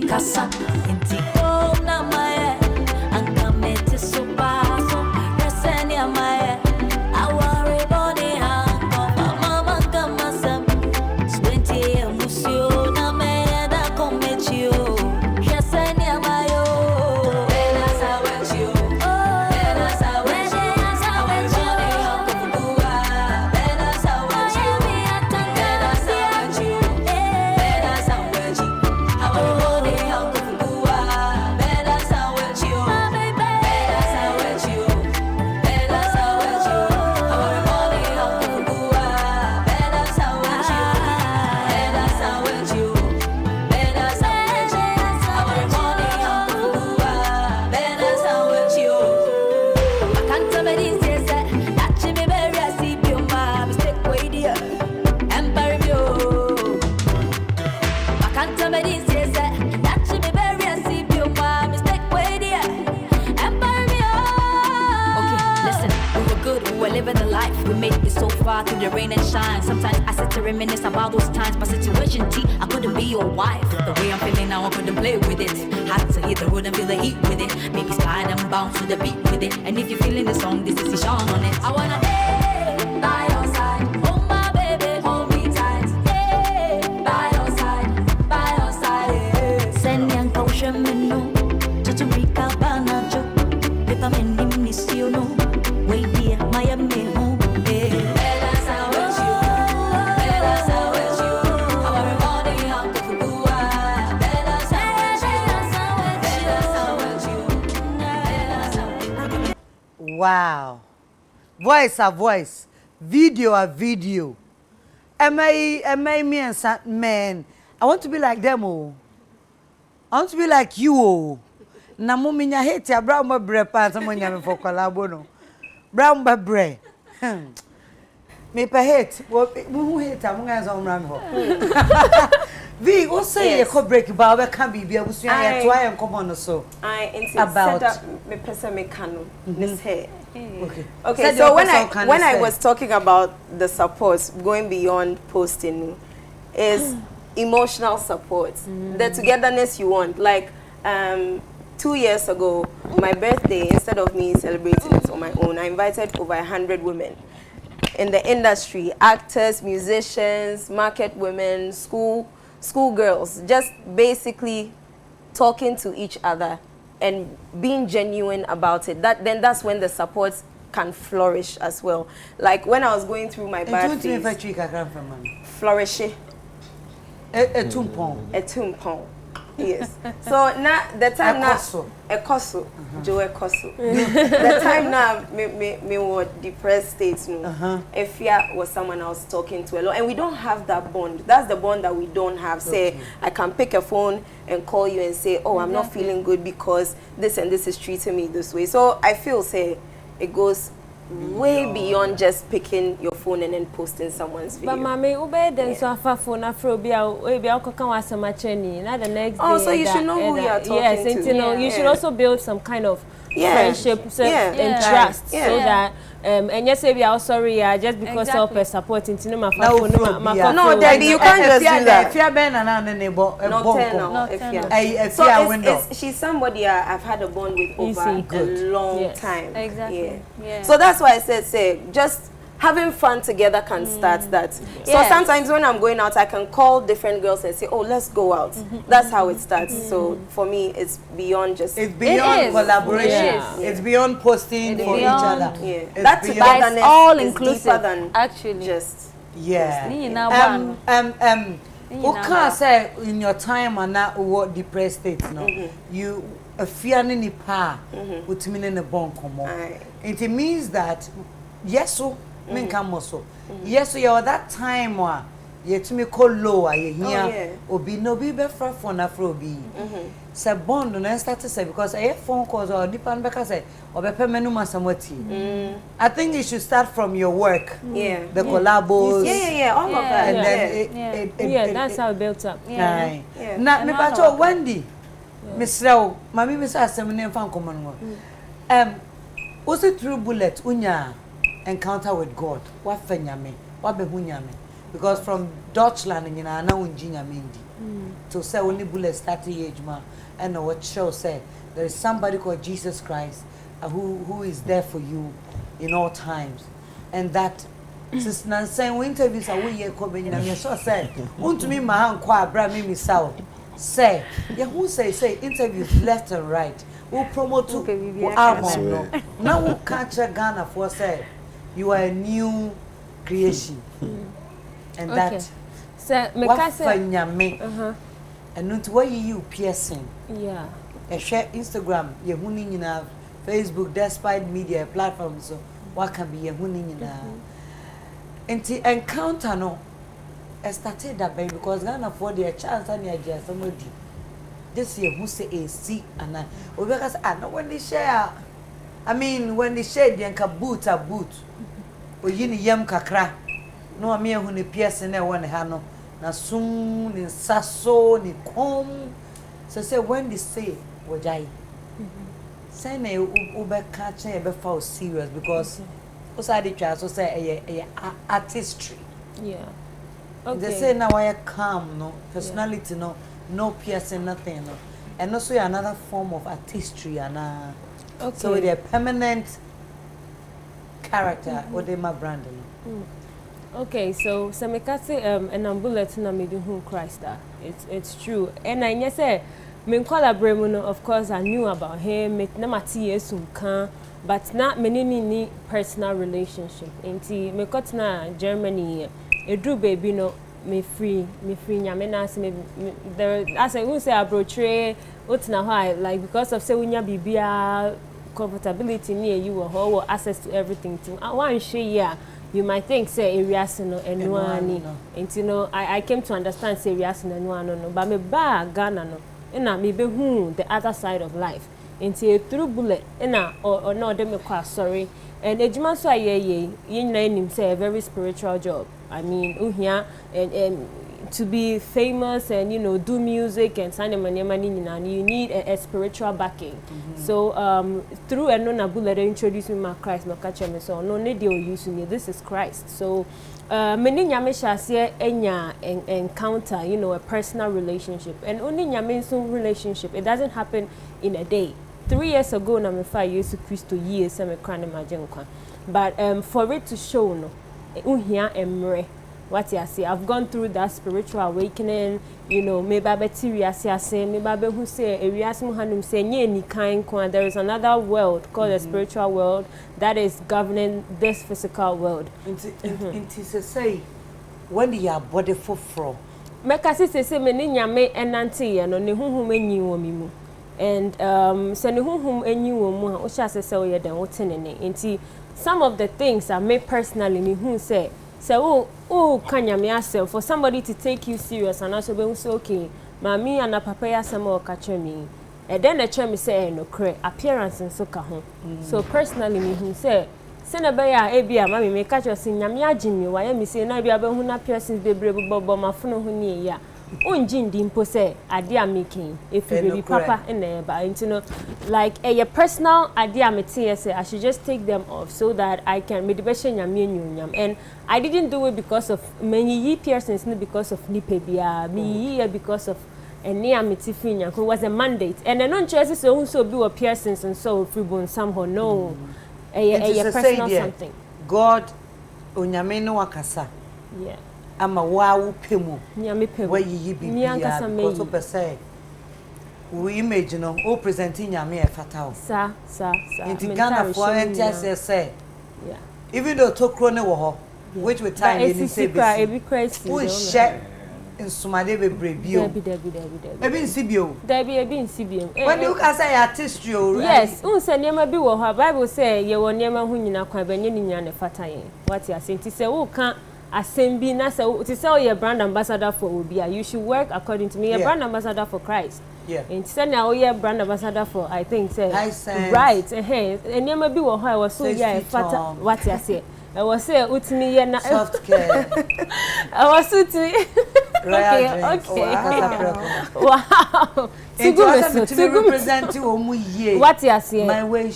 Kasa inti oh na mae anga mete so paso reseni amae aware body hango mama kama sam 20 emotion na me da komechio reseni amayo bela sawechio bela sawechio aware body hango bua bela sawechio bela sawechio bela sawechio aware through the rain and shine. Sometimes I sit to reminisce about those times. My situation T, I couldn't be your wife. The way I'm feeling now, I couldn't play with it. Had to hit the road and feel the heat with it. Maybe slide and bounce to the beat with it. And if you're feeling the song, this is Sean on it. I wanna stay by your side. Oh my baby, hold me tight. Hey, by your side, yeah. Send young caution menu. To Rica Banajo. Paper men miss you know. Wait here, Miami home. Wow. Voice a voice. Video a video. Am I me and man? I want to be like them oh. I want to be like you oh. Na mo minya hate ya brown bre pa so mo nya me for collabo no. Brown bre. Me pa hate. Wo who hate am nga so mra me ho. Vi o say e ko break ba we can be abusu ya to I come no so. I about me person me kanu this hair. Okay. So when I was talking about the support going beyond posting is emotional support. The togetherness you want. Like 2 years ago, my birthday, instead of me celebrating it on my own, I invited over 100 women in the industry, actors, musicians, market women, school girls, just basically talking to each other and being genuine about it. That's when the support can flourish as well. Like when I was going through my bad phase, flourish. A tumpon. Yes. So now the time now ekoso jo ekoso. The time now me were depressed states no. If fear was someone I was talking to a lot, and we don't have that bond. That's the bond that we don't have. Say I can pick a phone and call you and say, oh, I'm not feeling good because this and this is treating me this way. So I feel say it goes way beyond just picking your phone and then posting someone's video. But mommy, ube then so afa phone afro be kokan wasama cheni na the next day. Oh, so you should know who you are talking to. Yes, and you know you should also build some kind of friendship and trust so that and yes if you are sorry just because of supporting to my phone no daddy you can't just do that if you are ben and neighbor so she's somebody I've had a bond with over a long time. Exactly. So that's why I said say just having fun together can start that. So sometimes when I'm going out, I can call different girls and say, "Oh, let's go out." That's how it starts. So for me, it's beyond just. It's beyond collaboration. It's beyond posting for each other. That's it's all inclusive. Than actually just. Okay, say in your time and now what depressed state, no, you fear any pa, which mean in a bone come on. It means that yes, so. Yes, so you that time wa ye to me call low here obi no be for afro be say bond no start to say because I phone calls or depend because say obepe menu masamoti. I think it should start from your work, the collabos, all of that, and then that's how it built up. Now me pacho Wendy Mr. Mami Mr. Assemble fan common was it through bullet unya encounter with God. What fenyame? What behunyame? Because from Deutschland, you know, now unjinya mindi. To say only bullet started age ma, and what show say there is somebody called Jesus Christ, who is there for you in all times, and that since Nansen interviews are we here coming in. I so said, "Unto me mahan kwa bra me misao." Say, yeah, who say interviews left and right. Who promote to album no. Now who catch a Ghana for say. You are a new creation, and that. So, what fanyame? And not why you piercing. Yeah. A share Instagram, you're hunting in our Facebook, despite media platforms. So, what can be a hunting in our encounter? No, I started that baby because Ghana for their chance and your just somebody. This year, who say a C and I, because I know when they share. I mean, when they share, they can boot a boot. O yini yam kakra no amia hu ne piese na won ha no na sum ni saso ni kom say when they say wojai say na u be catch e be fa serious because o say dey twa so say artistry they say now I calm no personality no piercing nothing no and also another form of artistry and so they are permanent character or they my branding. Okay, so Samekasi and I'm bullet na me who Christ it's true. And I say me collaborate of course I knew about him, me na mati yesu kan but not many personal relationship. Inti me got na Germany e do baby no me free nyame na say me there as I who say abrotre otina high like because of say unya bibia comfortability near you or access to everything to one share you might think say areas no enwani and you know I came to understand say areas no enwani no but me ba Ghana no na me be the other side of life into through bullet na or no dem me sorry and ejuma so ayeye yin na nim say a very spiritual job. I mean uhia and to be famous and you know do music and sign money you need a spiritual backing. So through and no bullet introduce me my Christ no catch me so no need you use me this is Christ. So many nyame shase enya encounter you know a personal relationship and only nyame so relationship it doesn't happen in a day. 3 years ago na me 5 years to Christo years me kran imagine kwa but for it to show no uhia emre what you say I've gone through that spiritual awakening you know maybe bacteria say maybe who say areas mu hanum say nye ni kan kwa there is another world called the spiritual world that is governing this physical world into say when you are body for meka say me ni nyame enante ye no ne huhum enyi wo mi mu and so ne huhum enyi wo mu a o sha say o ye den wo tenene nti some of the things I me personally me who say so kanyame asem for somebody to take you serious and also be so okay mami and papa yasem o ka me and then the chemi say no cre appearance nso ka ho so personally me who say na be ya e bia mami me ka cho sin nyame agimi wa ya mi say na bia be hu na appearance bebre bobo mafono ho ni ya unjin di mpo say ade am making if you be papa in ba you know like a personal ade am tie say I should just take them off so that I can medibation nyam and I didn't do it because of many persons because of nipa bia me because of and near me tifinya who was a mandate and then on choices so be persons and so freeborn somehow no a personal something God onyame no akasa yeah ama wa wo pemu nyame pemu wa yiyi bibia because so say we image no o presenting nyame e fatal sa inti Ghana for NTS say yeah even though tokro ne wo ho which with time you say be crazy we share in sumade be brebio ebi nsibio ebi nsibio when you can say artistry o yes say niam bi wo ho Bible say ye wo niam ho nyina kwa banye ni nya ne fata yen what you say say wo kan assembi na say to say your brand ambassador for Obia you should work according to me your brand ambassador for Christ and say now your brand ambassador for I think say right niam bi wo ho I was so yeah fata what you say I was say utimi ye na soft care I was utimi okay. Wow. To represent you what you say my way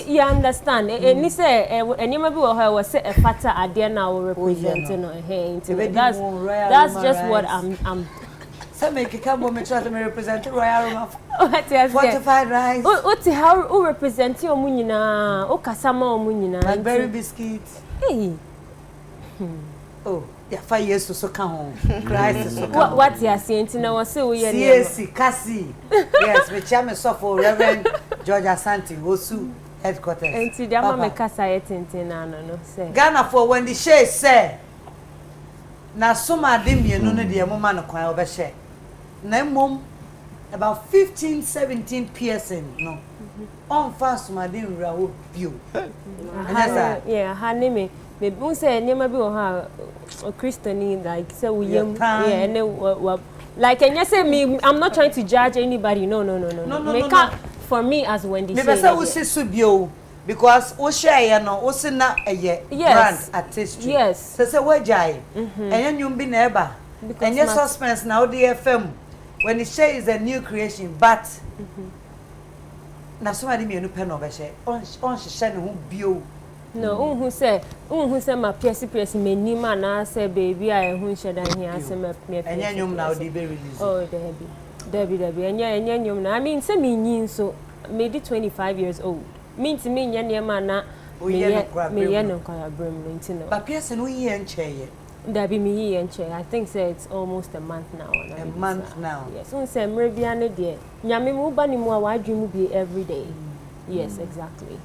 you understand and he say and you maybe was say a fatter ade na we represent no that's just what I'm so make it come me try to represent Royal Room what you say fortified rice o how represent you omu nyina o kasama omu nyina blackberry biscuits hey oh yeah 5 years so come home Christ so come what you say ntina was say we CAC Cassie yes we chairman for Reverend George Asante Osu headquarters enti dia ma me kasa yetintina no say Ghana for when the share say na soma de mienu no de moma no kwan obehye na mom about 15-17 person no on fast ma de nra wo bio yeah hanime me bu say niam bi wo ha Christianity like say we yeah and like and you say me I'm not trying to judge anybody no make up for me as when they say me say we see subio because we share no we see na brand artistry yes say we jai and nyum bi na eba and your suspense now the FM when it share is a new creation but na somebody me no pen over share on share no bio no who say my pierce menima na say baby I who share dan here say me and nyum now the be release oh Debbie and nyum na I mean say me nyin so maybe 25 years old mean to me nya niam na me ye no kwa brim no ntino but pierce no ye enche Debbie me ye enche I think say it's almost a month now a month now yes so say mrebia ne de nyame mu ba ni mu a wadwemu bi every day yes exactly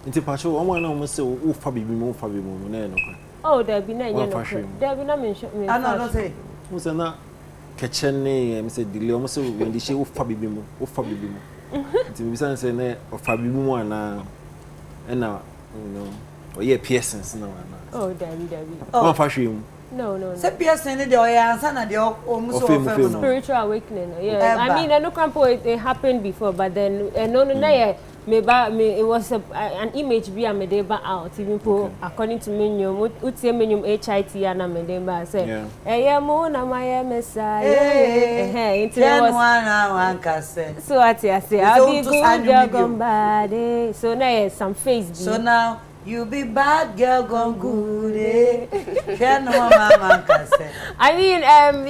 Inti pacho omo na omo se wo fa bibi mo na no kwa oh Debbie na nye no Debbie na me no say wo se na kechene me se delay omo se when di she wo fa bibi mo inti me bisa se na o fa bibi mo ana na you know o ye persons na oh Debbie o fa hwem no say person ne de o ya answer na de o muso o fa no spiritual awakening yeah I mean I know it happened before but then no na it was an image be a medeba out even for according to menu utie menu HIT na medeba say mo na my messiah into one kase so what you say I'll be good girl gone bad so now some face so now you be bad girl gone good can mama kase I mean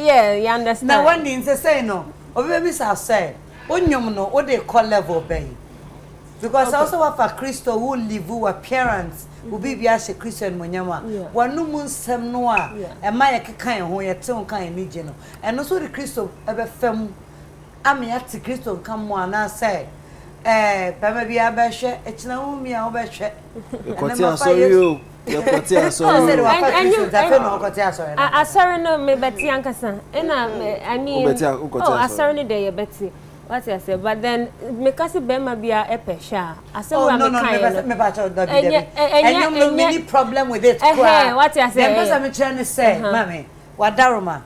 yeah you understand now one thing say no obi say onyom no o dey call level bay because also what for Christo who live who appearance who be a Christian munyama wanu munsem no a e ma ye kekan ho ye te kan ni je no and also the Christo ebe fam am ya te Christo kan mo ana say pema bia be hwe e kina hu mi a wo be hwe ekoti asori o ekoti asori asori no me beti ankasa na I mean asori no dey beti what I say but then me kasi bema bia epesha ase we am kind me ba cho and you many problem with it what I say the person me trying to say mami wadaroma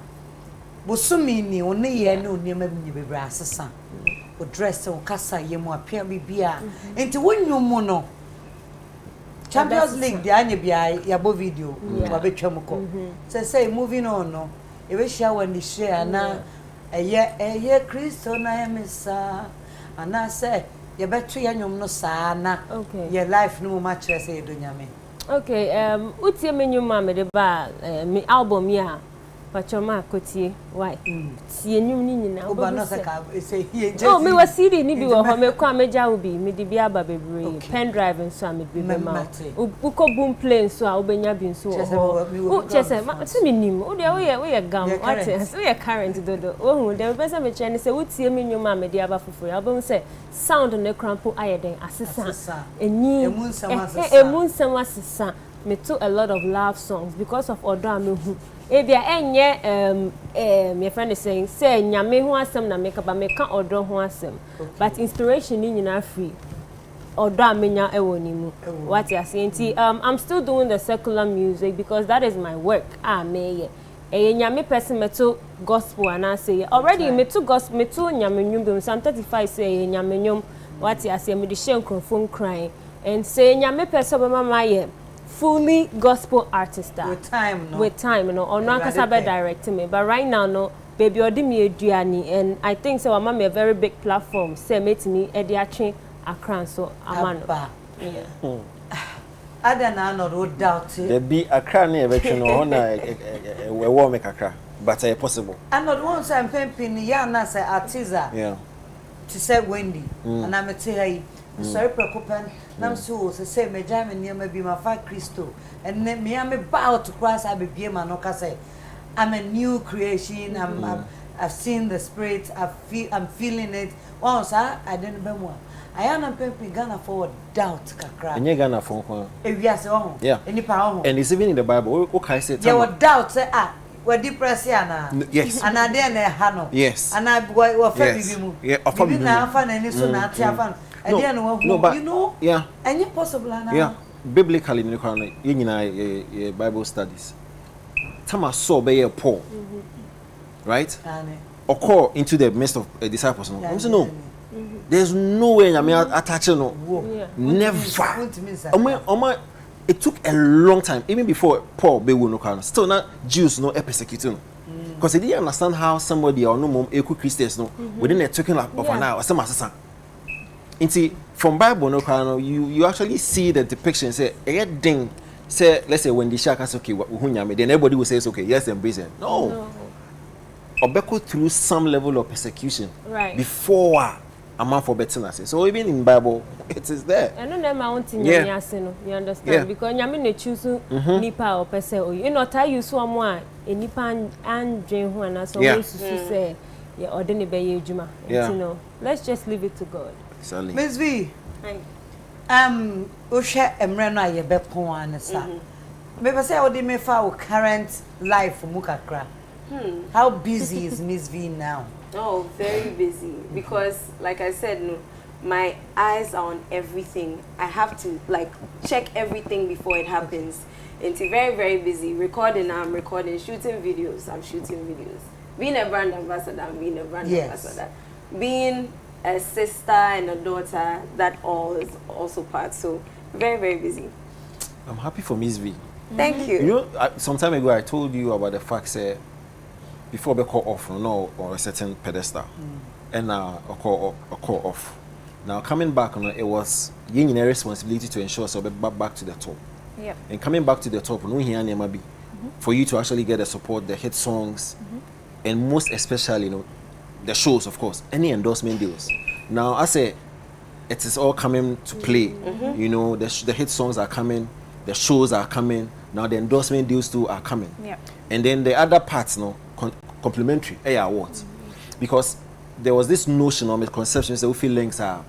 busumi ni one ye no niam bi bebra asesa o dress o kasa ye mu apia bibia enti wonnwum no Champions League the anya bia ya bo video wa betwa mu ko say moving on no e be share when the share na eye Kristo na emisa ana say ye beto ya nyom no saa na ye life no ma kire say do nyame. Okay, utie menyu ma me de ba me album ya Pachoma kotie why tie nyum ni nyina oba no say here oh me was CD ni bi wo ho me kwa meja wo bi me di bi aba bebre pen drive nso am bi be ma uko boom plane so a obenya bi nso ho chese ma se minim o de wo ye gam what is we current dodo wo hu de be se me che ni se utie menyu ma me di aba foforo album say sound ne crampo ayeden asesa enyi emun nsam asesa me took a lot of love songs because of odo amehu ebia enye my friend is saying say nyame ho asem na make ba make odo ho asem but inspiration ni nyina free odo amenya ewo ni mu what you are saying I'm still doing the secular music because that is my work me nyame person meto gospel and I say already meto gospel meto nyame nyum so I'm 35 say nyame nyum what you are saying me the shame phone crying and say nyame person be mama fully gospel artist with time you know or no casabe directing me but right now no baby odimi eduani and I think so mama me a very big platform say make me ediachi akran so amano yeah Adana no doubt there be akran na ebetwe no na we wo make akra but it possible and not once I'm pimping ya na say artisan yeah to say Wendy and I'm say sorry preocupan nam so say me jam near me be my fa Christo and me am about to cross I be ma no ka say I'm a new creation I've seen the spirit I'm feeling it once I didn't be more I am pimping Ghana for doubt kakra and you Ghana for yeah any power and it's even in the Bible okay say there doubt say we depressed na yes and I dey na ha no yes and I wa fa bibi mu yeah ofa bibi na afa na ni so na ati afa no, but, you know, yeah, and you possible now. Yeah, biblically, you Bible studies. Tama saw be Paul, right? Or call into the midst of disciples. No, no. There's no way I'm attaching. No, never. It took a long time, even before Paul be no still not Jews no persecuting. Because they didn't understand how somebody or no mom equal Christians no within a token of an hour or some assassin. From Bible no you actually see the depiction say ding say let's say when the shark is okay then everybody will say it's okay yes embrace it no. Obeko through some level of persecution before a man for better so even in Bible it is there and no them mountain you understand because nyame na choose nipa or person or you know tie you so mo a nipa andwen ho na so we say yeah ordinary be ejuma you know let's just leave it to God. Miss V, we share emre no aye be pon ansa. Me be say odi me fa current life mu kakra. How busy is Miss V now? Oh, very busy because like I said no my eyes are on everything. I have to like check everything before it happens. It's very very busy. Recording, I'm recording, shooting videos, I'm shooting videos. Being a brand ambassador, I'm being a brand ambassador. Being a sister and a daughter, that all is also part. So very, very busy. I'm happy for Miss V. Thank you. You know, some time ago I told you about the fact that before we call off on a certain pedestal, and now I call off. Now coming back, it was a responsibility to ensure so we're back to the top. Yep. And coming back to the top, no here never be for you to actually get the support, the hit songs, and most especially, the shows, of course, any endorsement deals. Now, I say, it is all coming to play. You know, the hit songs are coming, the shows are coming. Now, the endorsement deals too are coming. Yep. And then the other parts, complementary, awards. Because there was this notion or misconception that we feel links are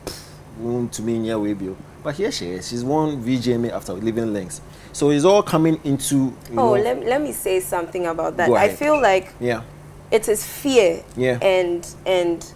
to me in your way, but here she is. She's won VGMA after living links. So it's all coming into. Let me say something about that. I feel like it is fear and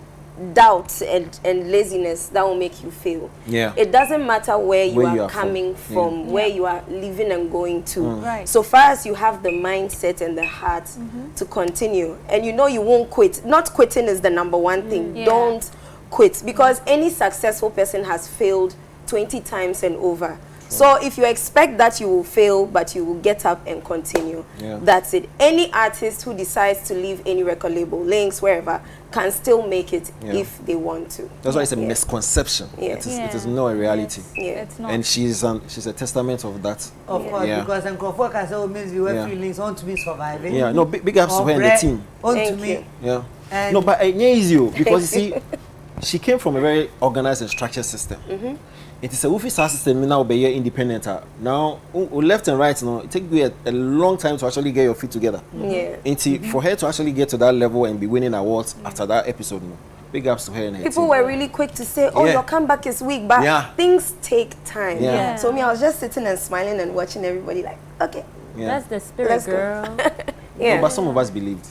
doubt and laziness that will make you fail. It doesn't matter where you are coming from, where you are living and going to. So far as you have the mindset and the heart to continue, and you know you won't quit. Not quitting is the number one thing. Don't quit, because any successful person has failed 20 times and over. So if you expect that you will fail, but you will get up and continue, that's it. Any artist who decides to leave any record label, links, wherever, can still make it if they want to. That's why it's a misconception. It is not a reality. It's not. And she's a testament of that. Of course, because and Crawford can say, oh, means we were feelings on to be surviving. Yeah, no, big ups to her and the team. On to me. Yeah. No, but it's easy because you see, she came from a very organized and structured system. It is a Wufi system now be independent. Now, left and right, it takes you a long time to actually get your feet together. For her to actually get to that level and be winning awards after that episode, big ups to her and her People team. were really quick to say, oh, your comeback is weak, but things take time. So me, I was just sitting and smiling and watching everybody like, okay. That's the spirit, girl. No, but some of us believed.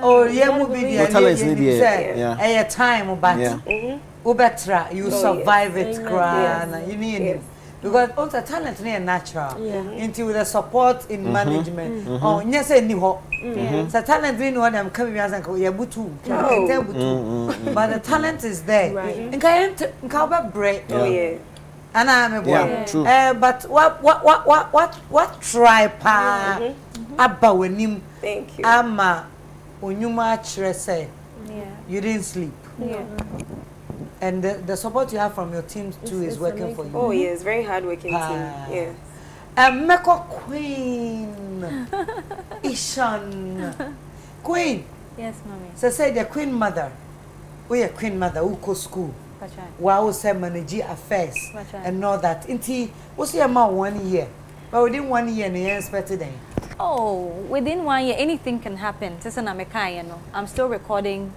Oh, yeah, your talent is maybe a time, but Ubetra, you survive it, you need because also talent is natural. Into the support in management. Oh, yes, any hope. So talent didn't want them coming as but the talent is there. And can't break. And I'm a boy. True. But what try pa about when him? Thank you. Ama unyuma say you didn't sleep. And the support you have from your team too is working for you. Oh yes, very hardworking team. Yeah. Meko Queen Ishan Queen. Yes, mommy. So say the Queen Mother. We are Queen Mother who go school. That's right. Wow, say manage affairs That's right. and all that. Inti, what's your amount 1 year? But within 1 year, you expected them. Oh, within 1 year, anything can happen. I'm still recording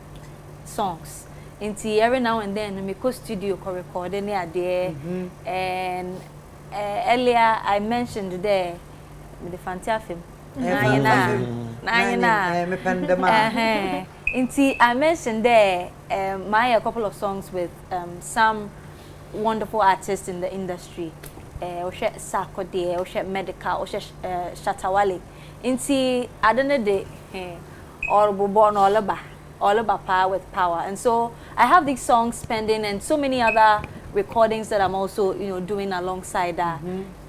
songs. Every now and then, I go studio to record any idea. And earlier, I mentioned there the Fantia film. I mentioned there a couple of songs with some wonderful artists in the industry. Oshe Sako de, Oshe Medical, Oshe Shatawale. I don't know all born all about power with power. And so I have these songs pending and so many other recordings that I'm also doing alongside that.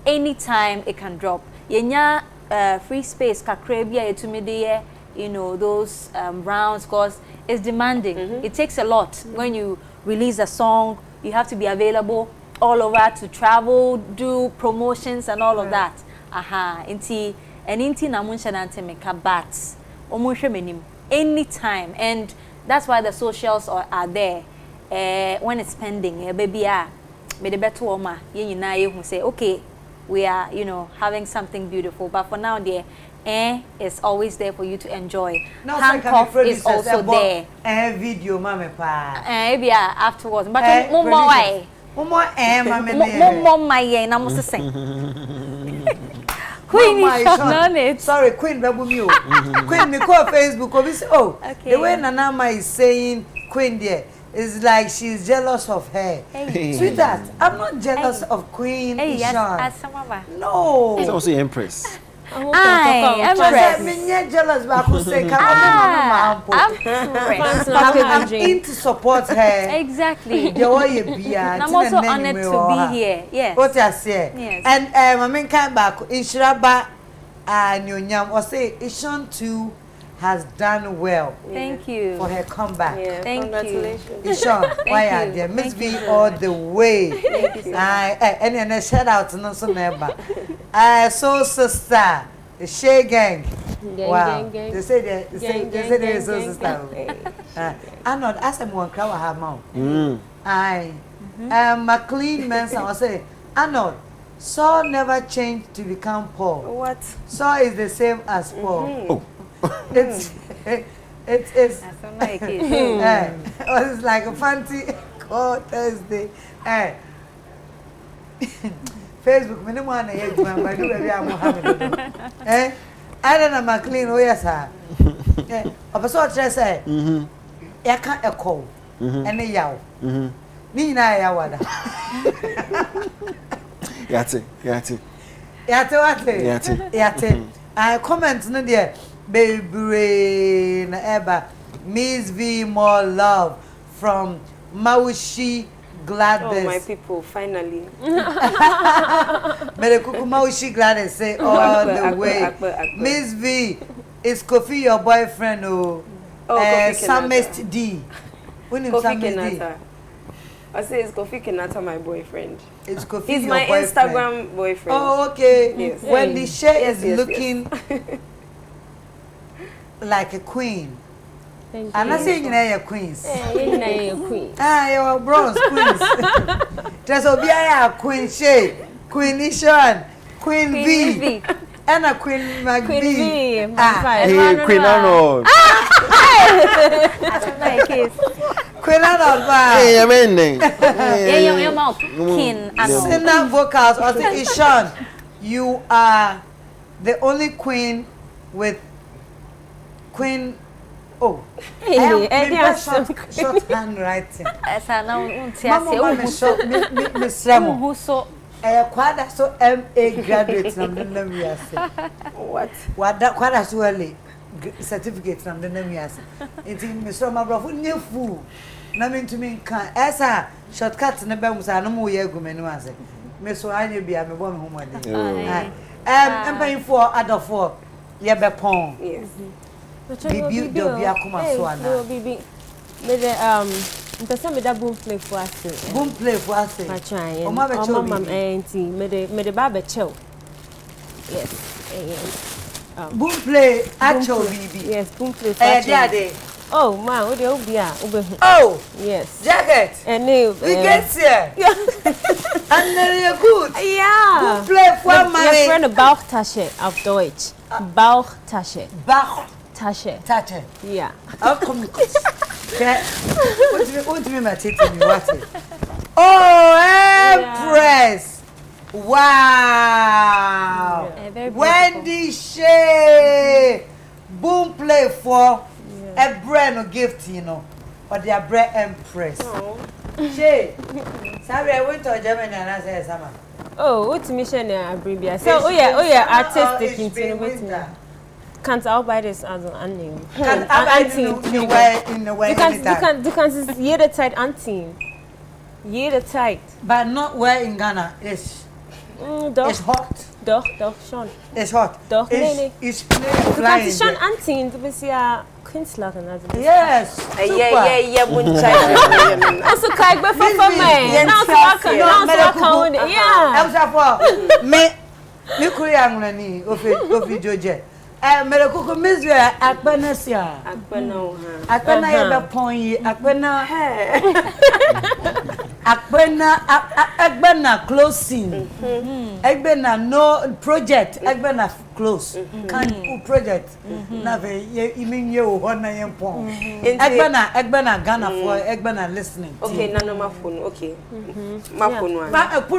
Anytime it can drop. Yenya free space kakrabia to me there. Those rounds, because it's demanding. It takes a lot. When you release a song, you have to be available all over to travel, do promotions and all of that. Inti namunsha nante meka bats. Omunsha menim anytime, and that's why the socials are there. When it's pending, baby me the better woman, you say, okay, we are, having something beautiful. But for now, dear, it's always there for you to enjoy. Handcuff is also there. Video, mama pa. Afterwards, but my Queen, sorry, Queen Babu. Queen, me call Facebook. The way Nanama is saying Queen there is like she's jealous of her. Sweetheart, I'm not jealous of Queen Ishan. No. It's also Empress. I'm jealous, but I could say, I'm in to support her. Exactly. I'm also honored to be here. Yes. What I say. Yes. And I mean, come back in Shiraba and Nyam or say Ishan too has done well. Thank you for her comeback. Yeah, thank congratulations. you. Ishan, why are there? Miss B all the way. And then a shout out to Nelson member. So sister, the Shea Gang. Wow. They say there is so sister. I'm not asking one crowd have mouth. McLean Manson will say, Arnold, Saul never changed to become Paul. What? Saul is the same as Paul. It's I don't like it. It's like a fancy call Thursday. Facebook, me no want to hear you, but do every I'm Mohammed. I don't know McLean. Oh yes, sir. Of a sort, I say, I can't echo. And a yow. Nina Yawada. Yate. I comment no dear. Baby na Eba. Miss V more love from Maushi Gladys. Oh, my people, finally. Mere kukuma ushi Gladys say all the way. Miss V, is Kofi your boyfriend? Oh, Samest D. When is Samest D? I say it's Kofi Kenata, my boyfriend. It's Kofi He's your my boyfriend. Instagram boyfriend. Oh, okay. Yes. When the share is looking like a queen. Thank I'm you. not saying you're queens. You're queen. You're bronze queens. Just a queen shade, Queen Ishan, Queen V, and a Queen McBee. Queen V. Hey, Queen Arnold. Queen Arnold. Hey, I'm in. Sing that vocals. I think Ishan, you are the only queen with Queen. Oh, short handwriting. Mama, Miss Ramo. Who so Quite so MA graduates. What that quite so early certificates. I'm the name. Yes, it's in Miss Rama Bravo. New fool. Nothing to me can. As a shortcut in the Bams, I no more year go menu. Miss Wanya be a woman home. I'm paying for other four. Yabapon. Yes. Bibi do be akoma so ana. Bibi. Me the mpesa me da boom play for us. Boom play for us. Ma try. O ma be chew. Mama auntie me the ba be chew. Yes. Boom play actual bibi. Yes, boom play for us. Oh man, what the obia obehu. Oh, yes. Jacket. And new. We get here. And they're good. Yeah. Boom play for my friend Bauchtasche auf Deutsch. Bauchtasche. Tasche. Yeah. I'll come. What do you mean, taking me? What? Oh, Empress! Wow! very Wendy Shea! Boom play for a brand of gift, you know, but they are brand Empress. Shea! Sorry, I went to Germany and I said, Sama. Oh, what's mission Abribia? So, oh yeah, artistic into with me. Can't I buy this as an name? Can I in the way? You can hear the tight auntie. Hear the tight. But not where in Ghana. It's hot. Doch, schon. It's hot. Doch, nee. It's Du flying. kannst schon anziehen, du bist ja Künstlerin. Also yes. Yeah, also kann ich before for me. Now so I can yeah. I'm sorry. Me Korean money of Georgia. Merekuku Miss Akbenasia. Akbena ya point Akbena closing. Akbena no project. Akbena close. Can project. Na ve you mean you one na pon. Akbena Ghana for Akbena listening. Okay, nano my phone. Okay. My phone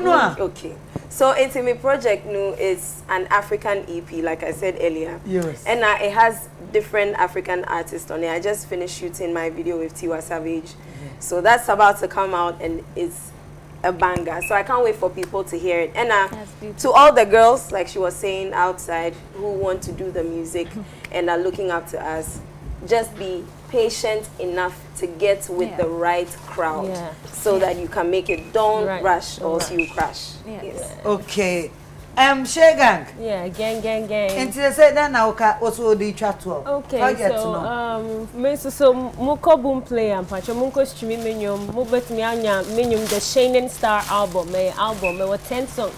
one. Okay. So Intimate Project Nu is an African EP, like I said earlier. Yes. And it has different African artists on it. I just finished shooting my video with Tiwa Savage. So that's about to come out and it's a banger. So I can't wait for people to hear it. And to all the girls, like she was saying outside, who want to do the music and are looking up to us, just be patient enough to get with the right crowd so that you can make it. Don't rush or else you crash. Yes. Okay. Share gang. Yeah, gang. And they say that now also the chat to. Okay, so Muko Boom Play and Pacho Munko streaming minium, Mubet Mianya minium the Shining Star album, my album, there were 10 songs.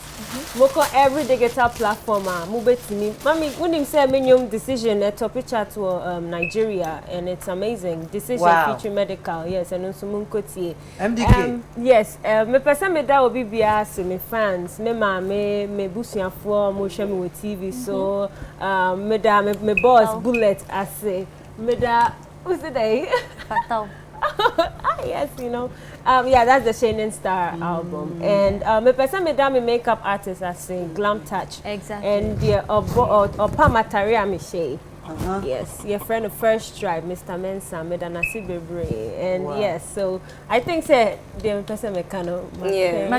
Muko every digital platform, Mubet me. Mami, when him say minium decision at top chat to Nigeria, and it's amazing. Decision featuring medical, yes, and also Munko T. MDK. Yes, me person me that will be bias, me fans, me busuya for mo share me with TV, so me boss Bullet I say me da what's the day yes, you know, yeah, that's the Shining Star album, and me person me da me makeup artist I say Glam Touch, exactly, and the or Pamataria me shade. Yes, your friend of First Drive, Mr. Mensa, Medanasi Bebre, and yes, so I think say the person mechano. Yes,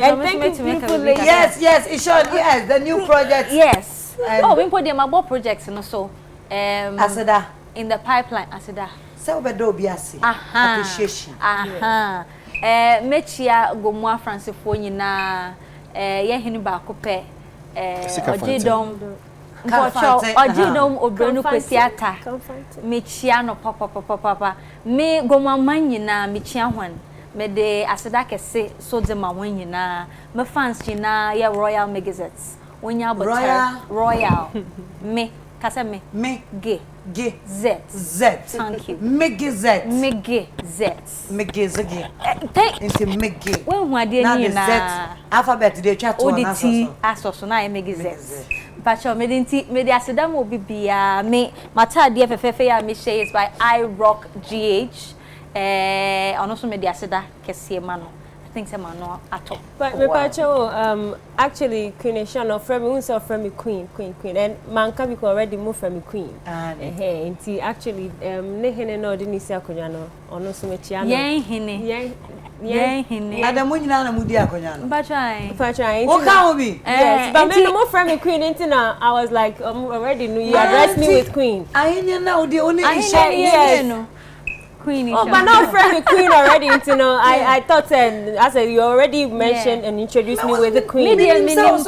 it should. Yes, the new project. Yes. Oh, we put them about projects and also Asada in the pipeline. Asada. So we do biasi. Appreciation. mechia gomwa francefo nyina ye hini ba ko pe ogidom ogidom obrenu kwesiata mechia no papa me gomwa man nyina mechia hwan me de aseda kese so de ma wan nyina me fans nyina ye royal magazettes wonya botar royal me kasa me G Z thank you G Z into Migi when hu ade ni na alphabet dey twa to na so na Migi Z pacho me de aseda mo bibia me matade fefefe ya me share is by I Rock GH ono so me de aseda kese ma no things am no atop but me pacho actually Queen Shana from me so from me queen and manka because already move from me queen nti actually ne hene no de ni si akonya no ono so me chia no yen hene adamu nyina na mudi akonya no pacho o ka obi yes but me no move from me queen nti na I was like already knew you address me with queen ahenya na odi oni yes Queen but not friend queen already you know I thought I said you already mentioned and introduced me with the queen so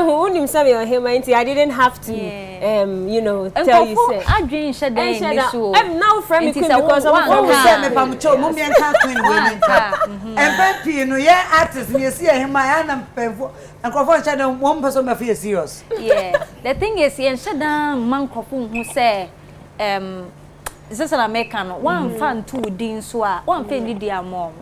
who nim say on him I didn't have to you know tell you say adwin sheda so I'm now friend queen because I'm from say me pamcho mo me nka queen we nka empepi no ye artist me see him I na mpemfo enkrofo sheda one person me feel serious the thing is yen sheda man krofo hu say this is an American one fan two din so a one fan di amom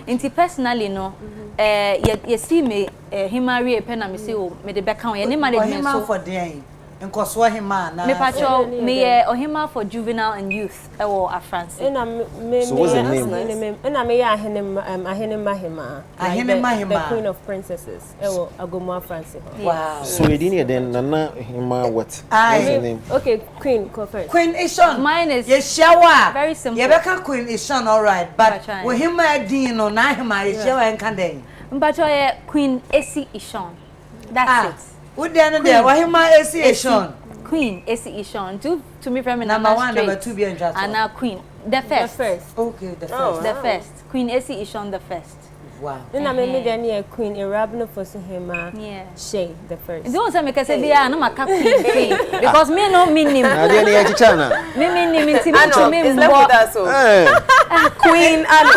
nti personally no ye see me himari pen na me say o me de beka on ye ne management so for den nkoso hima na me pacho me ohima for juvenile and youth e wo a France so what's the name na me ya ahenema the queen of princesses e wo agomwa France wow so you didn't then nana hima what what's the name okay queen go first Queen Ishon mine is Yeshawa very simple ye beka Queen Ishon all right but we hima din no na hima Yeshawa enka den mpacho ye Queen Esi Ishon that's it Who there there? Wahima Asian. Queen Asian. To me from number 1, number 2 be in just. And now Queen. The first. Okay, the first. The first. Queen Asian the first. Wow. Then I made the Queen Irabna for him. Shay the first. Don't say me say be no ma queen because me no mean him. Na dey na chichana. Me mean him me Queen and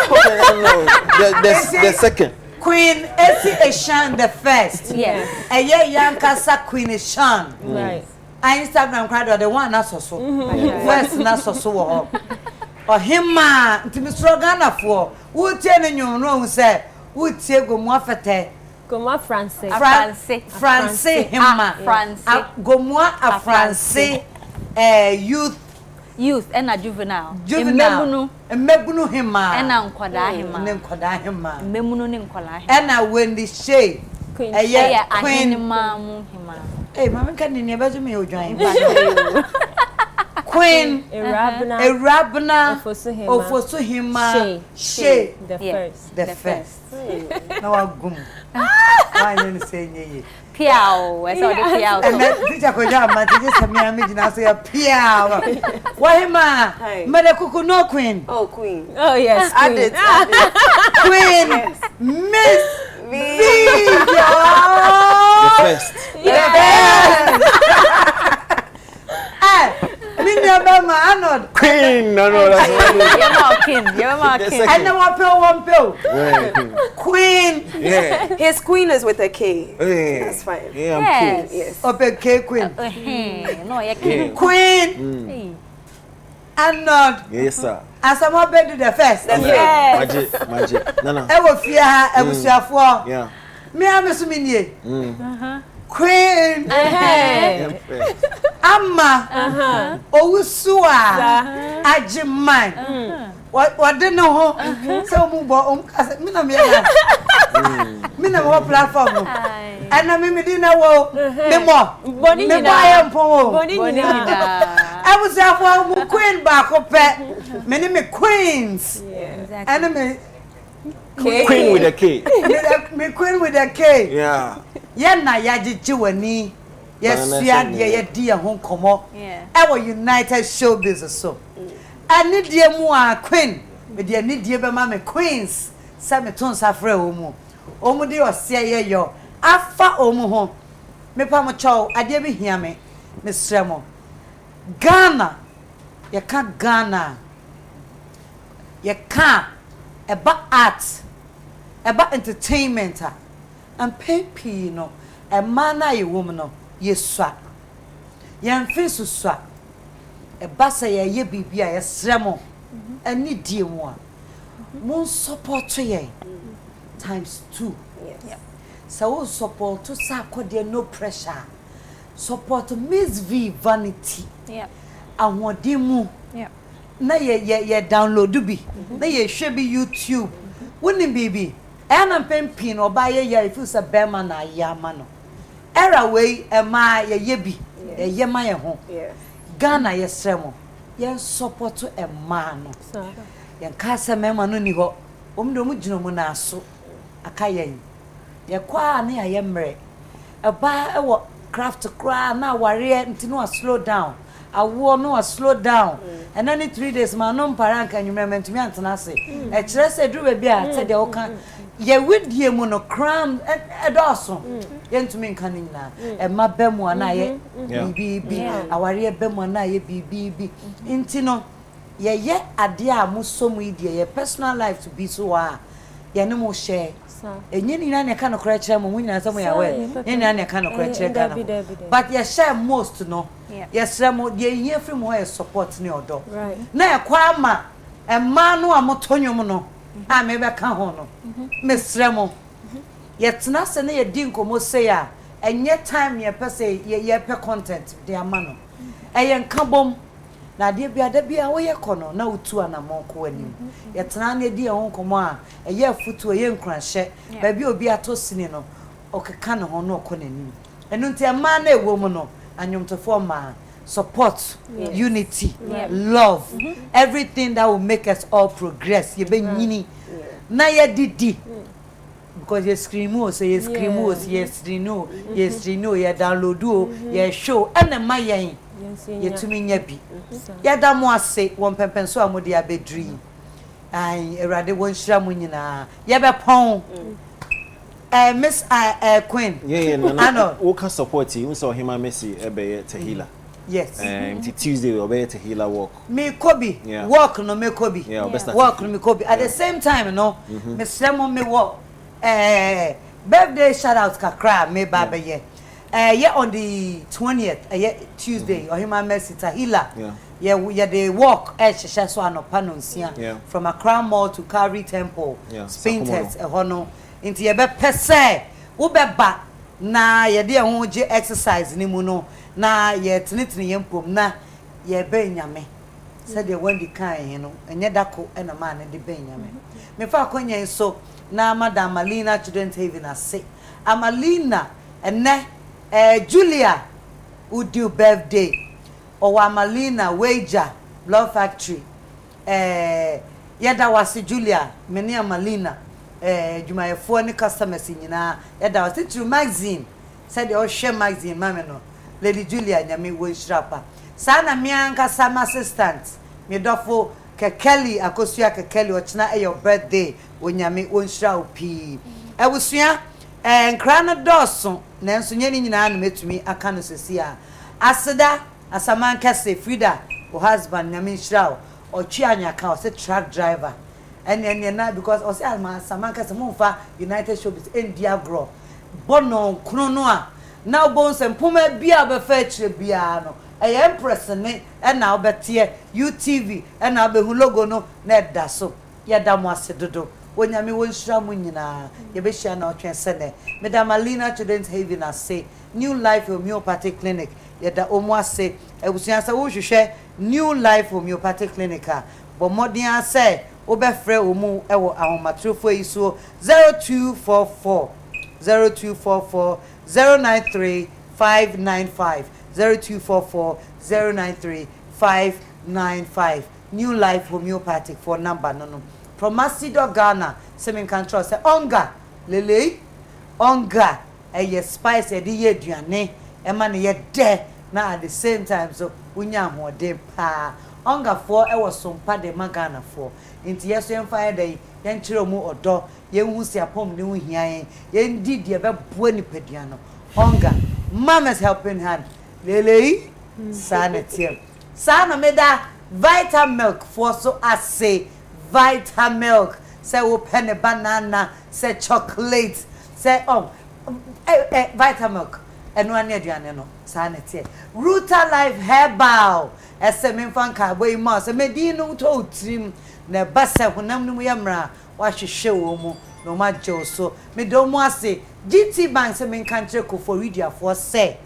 the second Queen Asian the first. Yes. Yankasa Queen Asian. Right. I Instagram crowd the one na so. First na so or hima ntimi strogana for. Wo tie ne nwom no say wo tie gomwa fete. Gomwa France hima. Gomwa a France youth and a juvenile. Emebunu hima. And a nkwada hima. Memunu ne nkwala hima. And a Wendy Shay. Queen. Mamu hima. Hey, mama can you never do me or join? Queen Irabna Ofosuhima Shay the first. No agum. Why didn't say ye? Piao, I saw the piao. And that teacher could have my just a mere meeting. I say a piao. Why, ma? Madakuku no queen. Oh, queen. Oh, yes. I did. Queen Miss the first. Minabama Arnold. Queen, no, that's You're my king. I know one pill. Queen. Yeah. His queen is with a K. That's fine. Yeah, I'm yes. Yes. Open K Queen. No, you king. Queen. Arnold. Yes, sir. As I'm up to the first. Magic. No. I will fear her. I will fear for. Yeah. Me, I'm assuming ye. Queen. Amma. Owusua. Ajiman. What they know? So move on. Mina what platform? And I mean, didn't know. Memo. Bonnie. I was a queen back up. Many me queens. And Queen with a K. Me queen with a K. Yeah. Yana yaji chiwani. Yes, ye dear home como. Our United Showbiz so. I need dear more queen. me de ani die be ma me queens se me ton safre omu de ose ye yo afa omu ho me pa mo chow ade be hia me sremo Ghana ye ka Ghana ye ka eba art eba entertainment and pepi no e mana ye woman no ye swa ye mfi suswa e basa ye bibia ye sremo ani die mu a mon support ye times 2 yes so support to sa akode no pressure support Miss V vanity ahodimu na ye download bi na ye hwe bi YouTube woni bibi na pempi no ba ye ifu sa bema na yama no era we ma ye bi ye ma ye ho Ghana ye sremo ye support e ma no ye ka se mema no ni ho omdo mu gino mu na aso aka ye kwa na ye mre e ba e wo craft cry na ware ntino slow down awo no slow down and then 3 days ma no mparanka nyumement mi antena se e kire se dru ba bia se de oka ye widie mu no cram e doso ye ntumi nka ni na e ma bemu na ye bibi aware bemu na ye bibi ntino ye ade a musomu idie ye personal life to be so ye ne mo share enye ni na ka no kora kire mo nyina se mo ya we ni na ka no kora kire Ghana but ye share most no yes remo ye ye free mo ye support ni odo na e kwa ma e ma no amotonwom no a me be ka ho no mesremo ye tena se na ye di nkomo se ya enye time ye pese ye pe content de ama no e ye nka bom na de bia da bia wo ye kono na utu anamon ko anim ye tena na di ye ho nkomo a e ye futu ye nkranhye ba bia obi atosini no okeka no ho no okonanim enu ntia ma na ewo mu no anyomtofo ma support unity love everything that will make us all progress ye be nyini na ye didi because you scream o say you scream o yes no ye download o ye show and ma yen ye tumi nya bi ye da mo ase won pempenso amode abedri ai erade won hira mo nyina ye be pon Miss Queen. Yeah, who can support you? So him and Messi ebe Tehila. Yes. Tuesday we ebe Tehila walk. Me Kobe. Walk no me Kobe. Yeah, walk no me Kobe. At the same time, no. Me Slemon me walk. Birthday shout out kakra me baba ye. Yeah on the 20th, Tuesday, or him and Messi Tehila. Yeah, they walk so anopano from Accra Mall to Kari Temple. Spin test hono. Inti ye be pese wo be ba na ye de ho je exercise ni mu no na ye tinitini ye mpom na ye be nyame se de wandi kan he no enye dako na ma ne de be nyame me fa akonya so na Madam Malina Children's Haven ase Amalina ene Julia would birthday or Amalina Wager Love Factory yeda wase Julia meni Amalina Jumayefo ni customers nyina yeda was through magazine said o share magazine mama no Lady Julia nyame wo shrapa sana mi anka sam assistant me dofo Kekeli akosua Kekeli ochina your birthday onyame onhira opi ewusua nkra no doso nanso nyeni nyina no metumi aka no sesi a aseda asamanka se Frida o husband nyame nhira o twi anyaka o se truck driver and na because o se alma samanka se monfa United Showbiz India grow bono krono a na obon se mpoma bia be fa chire bia no e empress ne e na obete UTV e na be hu logo no na da so ye da mo ase dodo wonyame wonhira mu nyina ye be hia na otwen se ne Madam Malina Children's Haven ase New Life Homeopathic Clinic ye da omo ase ebusuan se wo hwehwe New Life Homeopathic Clinic a bo modern ase obefre omu ewo ahomatrofo yi so 0244 093 595 0244 093 595 New Life Homeopathic for number no Promasido Ghana semen control say onga lele onga eye spice e di aduane e ma ne ye de na at the same time so unya hoden pa Onga for e was sompa de magana for. Inti yeso yemfa dey yen kire mu odo yen hu si apom ne hu hia yen di de be boa ni padua no. Onga mama's helping hand. Lele sanity. Sana meda Vitamilk for so I say Vitamilk. Say open a banana, say chocolate, say Vitamilk. And one aduane no sanity. Ruta Life Herbal. Ese me fanka boy ma se me di no to trim na basa honam no yamra wa hwehwe wo mu no ma je so me do mu ase GT Bank se me kan kire ko for media for say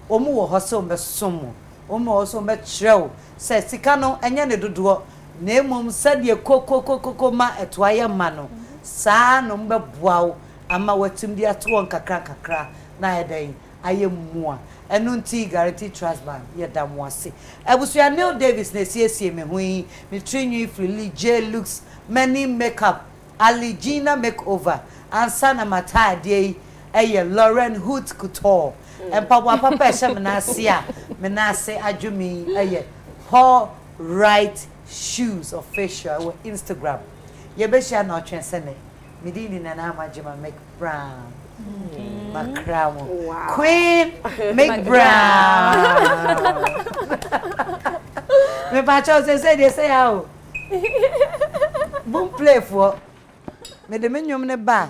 omu wo hoso me somo omu hoso me trew se sika no enye ne dodo na emom sadie kokokokoko ma etoaye ma no saa no mbe boawo ama watim di ato kakra na eden aye mua enunti guarantee trust bank ye damwase ebusua Neil Davis na siesie me hui me trinyu freely J looks many makeup Aligina makeover ansana matade eye Lauren Hood Couture empabwa papa ehye menase adwumi eye Paul Right Shoes official on Instagram ye be share na otwensene medini na na amajima Mcbrown Mcbrown. Wow. Queen Mcbrown. Me pacho say they say how. Boom play for. Me de menwom ne ba.